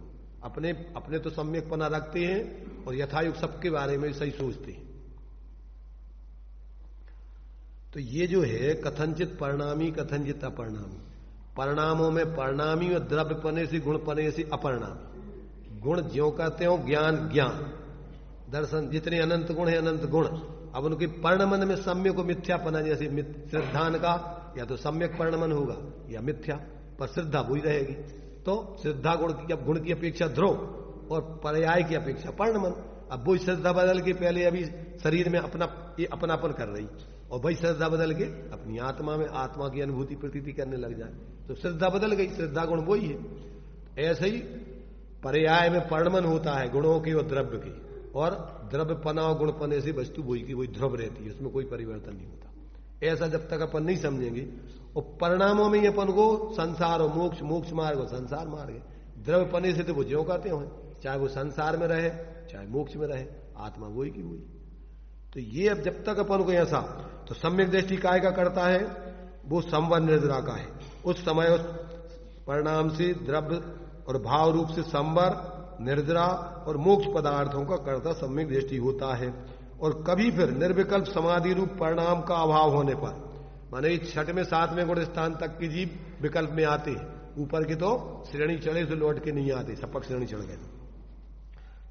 अपने तो सम्यकपना रखते हैं और यथायुग सबके बारे में सही सोचते हैं। तो ये जो है कथनचित परिणामी कथनचित अपरिणामी, परिणामों में परिणामी और द्रव्य पने से गुण पने से अपरिणामी। गुण ज्यों कहते हो ज्ञान ज्ञान दर्शन, जितने अनंत गुण है अनंत गुण। अब उनके परिणमन में सम्यक को मिथ्यापना, जैसे श्रद्धान का या तो सम्यक परिणमन होगा या मिथ्या, पर श्रद्धा वही रहेगी। तो श्रद्धा गुण की अपेक्षा ध्रुव और पर्याय की अपेक्षा परिणमन। अब वही श्रद्धा बदल के पहले अभी शरीर में अपनापन कर रही, और वही श्रद्धा बदल के अपनी आत्मा में आत्मा की अनुभूति प्रतीति करने लग जाए, तो श्रद्धा बदल गई, श्रद्धा गुण वही है। ऐसे ही पर्याय में परिणमन होता है गुणों के और द्रव्य के, और द्रव्य पना और गुण पने से वस्तु वही की वही ध्रुव रहती है, उसमें कोई परिवर्तन नहीं होता। ऐसा जब तक अपन नहीं समझेंगे, और परिणामों में ही अपन को संसार और मोक्ष, मोक्ष मार्ग और संसार मार्ग है। द्रव्य पने से तो वो ज्यों कहते हो, चाहे वो संसार में रहे चाहे मोक्ष में रहे, आत्मा वही की वही। तो ये अब जब तक अपन को ऐसा, तो सम्यक दृष्टि काय का करता है? वो संवर निर्जरा का है। उस समय उस परिणाम से द्रव्य और भाव रूप से संवर, निर्जरा और मोक्ष पदार्थों का कर्ता सम्यक दृष्टि होता है। और कभी फिर निर्विकल्प समाधि रूप परिणाम का अभाव होने पर, माने 6वें 7वें गुण स्थान तक की जीव विकल्प में आते हैं, ऊपर के तो श्रेणी चढ़े से लौट के नहीं आते, सपक श्रेणी चढ़ गए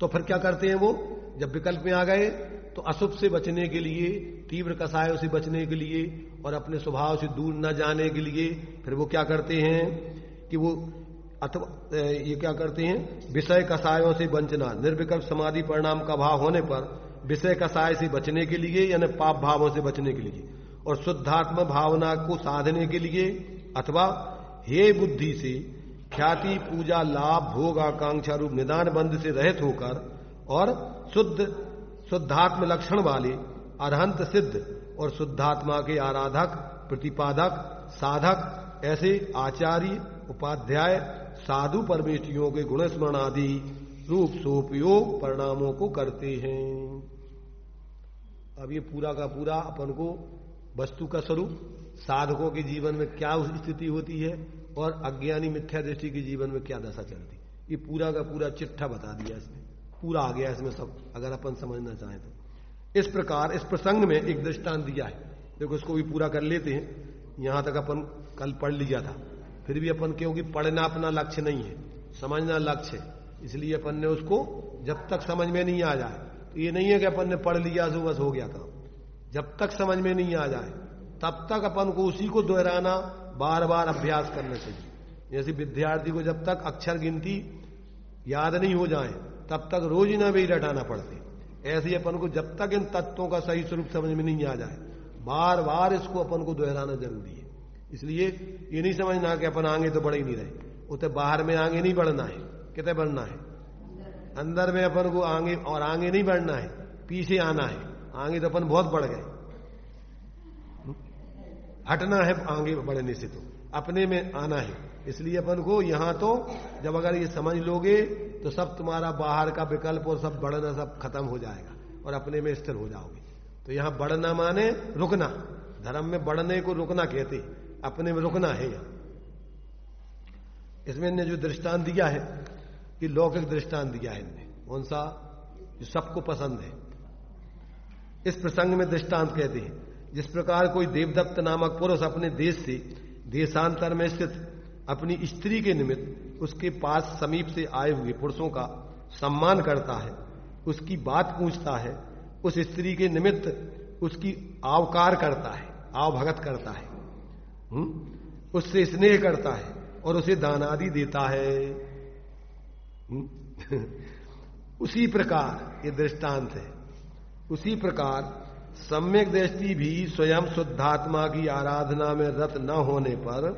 तो फिर क्या करते हैं वो? जब विकल्प में आ गए तो अशुभ से बचने के लिए, तीव्र कसायों से बचने के लिए और अपने स्वभाव से दूर न जाने के लिए फिर वो क्या करते हैं कि वो अथवा ये क्या करते हैं, विषय कसायों से वंचना, निर्विकल्प समाधि परिणाम का भाव होने पर विषय कसाय से बचने के लिए, यानी पाप भावों से बचने के लिए, और शुद्धात्म भावना को साधने के लिए, अथवा हे बुद्धि से ख्याति पूजा लाभ भोग आकांक्षा रूप निदान बंध से रहित होकर और शुद्ध शुद्धात्म लक्षण वाले अरहंत सिद्ध और शुद्धात्मा के आराधक, प्रतिपादक, साधक ऐसे आचार्य, उपाध्याय, साधु परमेष्ठियों के गुण स्मरण आदि रूप सोपयोग परिणामों को करते हैं। अब ये पूरा का पूरा अपन को वस्तु का स्वरूप, साधकों के जीवन में क्या स्थिति होती है और अज्ञानी मिथ्या दृष्टि के जीवन में क्या दशा चलती, ये पूरा का पूरा चिट्ठा बता दिया इसमें, पूरा आ गया इसमें सब, अगर अपन समझना चाहें तो। इस प्रकार इस प्रसंग में एक दृष्टांत दिया है, देखो इसको भी पूरा कर लेते हैं। यहां तक अपन कल पढ़ लिया था, फिर भी अपन क्योंकि पढ़ना अपना लक्ष्य नहीं है, समझना लक्ष्य है, इसलिए अपन ने उसको जब तक समझ में नहीं आ जाए, तो ये नहीं है कि अपन ने पढ़ लिया तो बस हो गया काम। जब तक समझ में नहीं आ जाए तब तक अपन को उसी को दोहराना, बार बार अभ्यास करना चाहिए। जैसे विद्यार्थी को जब तक अक्षर गिनती याद नहीं हो जाए तब तक रोज ही ना भी रटाना पड़ते, ऐसे ही अपन को जब तक इन तत्वों का सही स्वरूप समझ में नहीं आ जाए बार बार इसको अपन को दोहराना जरूरी है। इसलिए ये नहीं समझना कि अपन आगे तो बढ़ ही नहीं रहे, उतने बाहर में आगे नहीं बढ़ना है, कितने बढ़ना है अंदर में अपन को आगे, और आगे नहीं बढ़ना है, पीछे आना है। आगे तो अपन बहुत बढ़ गए, हटना है आगे बढ़ने से, तो अपने में आना है। इसलिए अपन को यहां तो जब अगर ये समझ लोगे तो सब तुम्हारा बाहर का विकल्प और सब बढ़ना सब खत्म हो जाएगा और अपने में स्थिर हो जाओगे। तो यहां बढ़ना माने रुकना, धर्म में बढ़ने को रुकना कहते, अपने में रुकना है। यहां इसमें इन्हें जो दृष्टांत दिया है कि लौकिक दृष्टांत दिया है इनने, कौन सा, जो सबको पसंद है। इस प्रसंग में दृष्टांत कहते हैं, जिस प्रकार कोई देवदत्त नामक पुरुष अपने देश से देशांतर में स्थित अपनी स्त्री के निमित्त उसके पास समीप से आए हुए पुरुषों का सम्मान करता है, उसकी बात पूछता है, उस स्त्री के निमित्त उसकी आवकार करता है, आवभगत करता है, उससे स्नेह करता है और उसे दान आदि देता है। उसी प्रकार ये दृष्टांत है, उसी प्रकार सम्यक दृष्टि भी स्वयं शुद्धात्मा की आराधना में रत न होने पर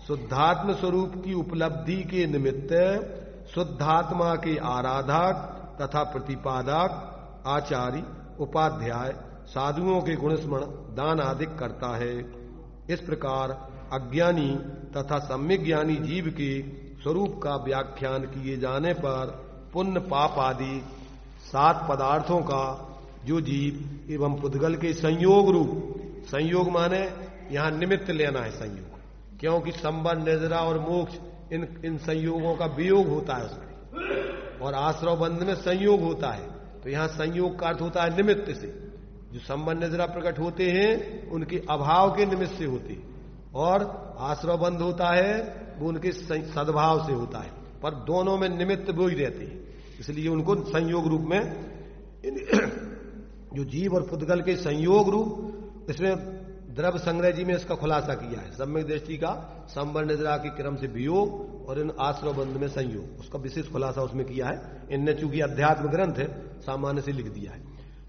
शुद्धात्म स्वरूप की उपलब्धि के निमित्त शुद्धात्मा के आराधक तथा प्रतिपादक, आचार्य, उपाध्याय, साधुओं के गुण स्मरण, दान आदि करता है। इस प्रकार अज्ञानी तथा सम्यक ज्ञानी जीव के स्वरूप का व्याख्यान किए जाने पर पुण्य पाप आदि 7 पदार्थों का जो जीव एवं पुद्गल के संयोग रूप, संयोग माने यहां निमित्त लेना है संयोग, क्योंकि संबंध, निद्रा और मोक्ष इन संयोगों का वियोग होता है उसमें, और आश्रव बंध में संयोग होता है। तो यहां संयोग का अर्थ होता है निमित्त से, जो संबंध निद्रा प्रकट होते हैं उनके अभाव के निमित्त से होते हैं, और आश्रव बंध होता है वो उनके सद्भाव से होता है, पर दोनों में निमित्त वो ही रहते हैं, इसलिए उनको संयोग रूप में जो जीव और पुद्गल के संयोग रूप, इसमें द्रव्य संग्रह जी में इसका खुलासा किया है। सम्यक दृष्टि का संबंध निद्रा के क्रम से वियोग और इन आश्रव बंध में संयोग, उसका विशेष खुलासा उसमें किया है। इनने चूंकि अध्यात्म ग्रंथ है सामान्य से लिख दिया है।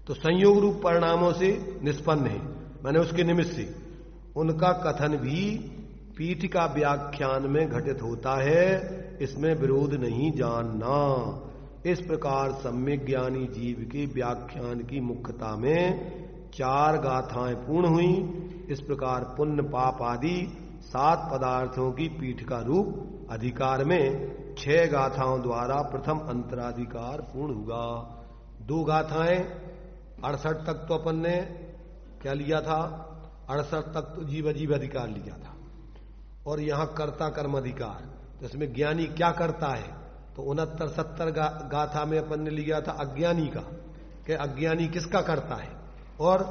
तो संयोग रूप परिणामों से निष्पन्न है, मैंने उसके निमित्त से उनका कथन भी पीठिका व्याख्यान में घटित होता है, इसमें विरोध नहीं जानना। इस प्रकार सम्यक ज्ञानी जीव के व्याख्यान की मुख्यता में 4 गाथाएं पूर्ण हुई। इस प्रकार पुण्य पाप आदि 7 पदार्थों की पीठिका रूप अधिकार में 6 गाथाओं द्वारा प्रथम अंतराधिकार पूर्ण हुआ। 2 गाथाएं 68 तक तो अपन ने क्या लिया था, 68 तक तो जीव अजीव अधिकार लिया था, और यहां कर्ता कर्म अधिकार, जिसमें ज्ञानी क्या करता है, तो 69-70 गाथा में अपन ने लिया था अज्ञानी का, कि अज्ञानी किसका करता है, और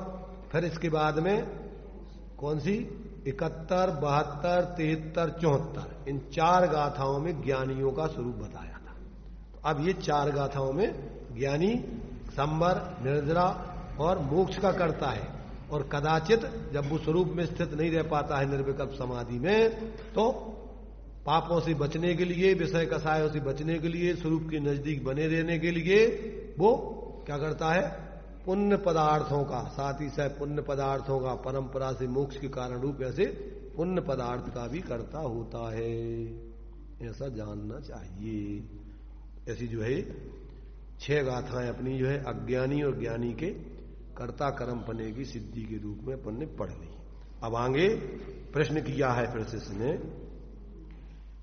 फिर इसके बाद में कौन सी 71, 72, 73, 74 इन 4 गाथाओं में ज्ञानियों का स्वरूप बताया था। तो अब ये 4 गाथाओं में ज्ञानी संबर, निर्जरा और मोक्ष का करता है, और कदाचित जब वो स्वरूप में स्थित नहीं रह पाता है निर्विकल्प समाधि में, तो पापों से बचने के लिए, विषय कसायों से बचने के लिए, स्वरूप के नजदीक बने रहने के लिए वो क्या करता है, पुण्य पदार्थों का, साथ ही साथ पुण्य पदार्थों का परंपरा से मोक्ष के कारण रूप ऐसे पुण्य पदार्थ का भी करता होता है, ऐसा जानना चाहिए। ऐसी जो है 6 गाथाएं अपनी जो है अज्ञानी और ज्ञानी के कर्ता कर्म पने की सिद्धि के रूप में अपन ने पढ़ ली। अब आगे प्रश्न किया है प्रशिष्य ने।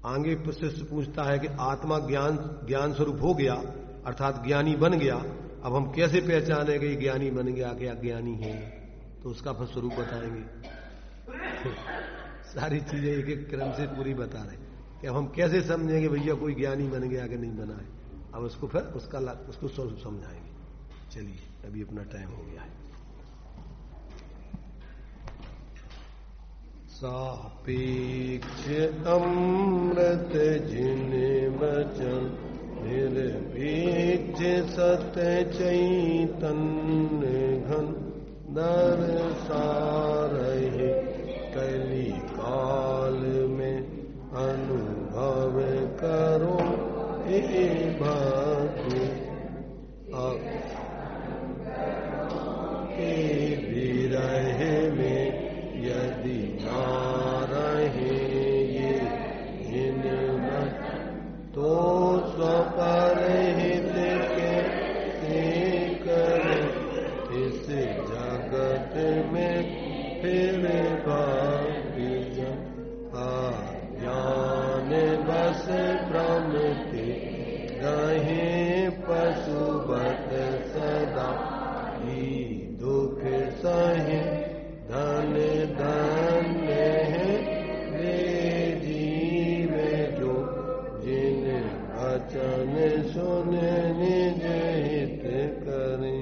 आगे प्रशिष्य पूछता है कि आत्मा ज्ञान स्वरूप हो गया अर्थात ज्ञानी बन गया, अब हम कैसे पहचाने कि ज्ञानी बन गया कि अज्ञानी है? तो उसका फिर स्वरूप बताएंगे। सारी चीजें एक एक क्रम से पूरी बता रहे कि अब हम कैसे समझेंगे भैया कोई ज्ञानी बन गया कि नहीं बना है। अब उसको फिर उसको स्वरूप समझाएंगे। चलिए अभी अपना टाइम हो गया है। सापेक्ष अमृत जिन वचन निरपेक्ष सत्य चैतन्य घन दर्शारहे कली काल में अनुभव करो हे भक्ति विरह में यदि ना रहे ये जिन तो स्वपर हित के करे इस जगत में फिर भाग्य ज्ञान बस भ्रमति रहे पशुबत सदा ही दुख सहे धन धन्य है वे जीव जो जिन वचन सुन निज हित करें।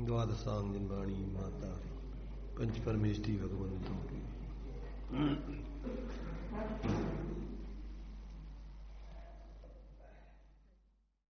द्वादशांग वाणी माता पंच परमेष्टि भगवंतों की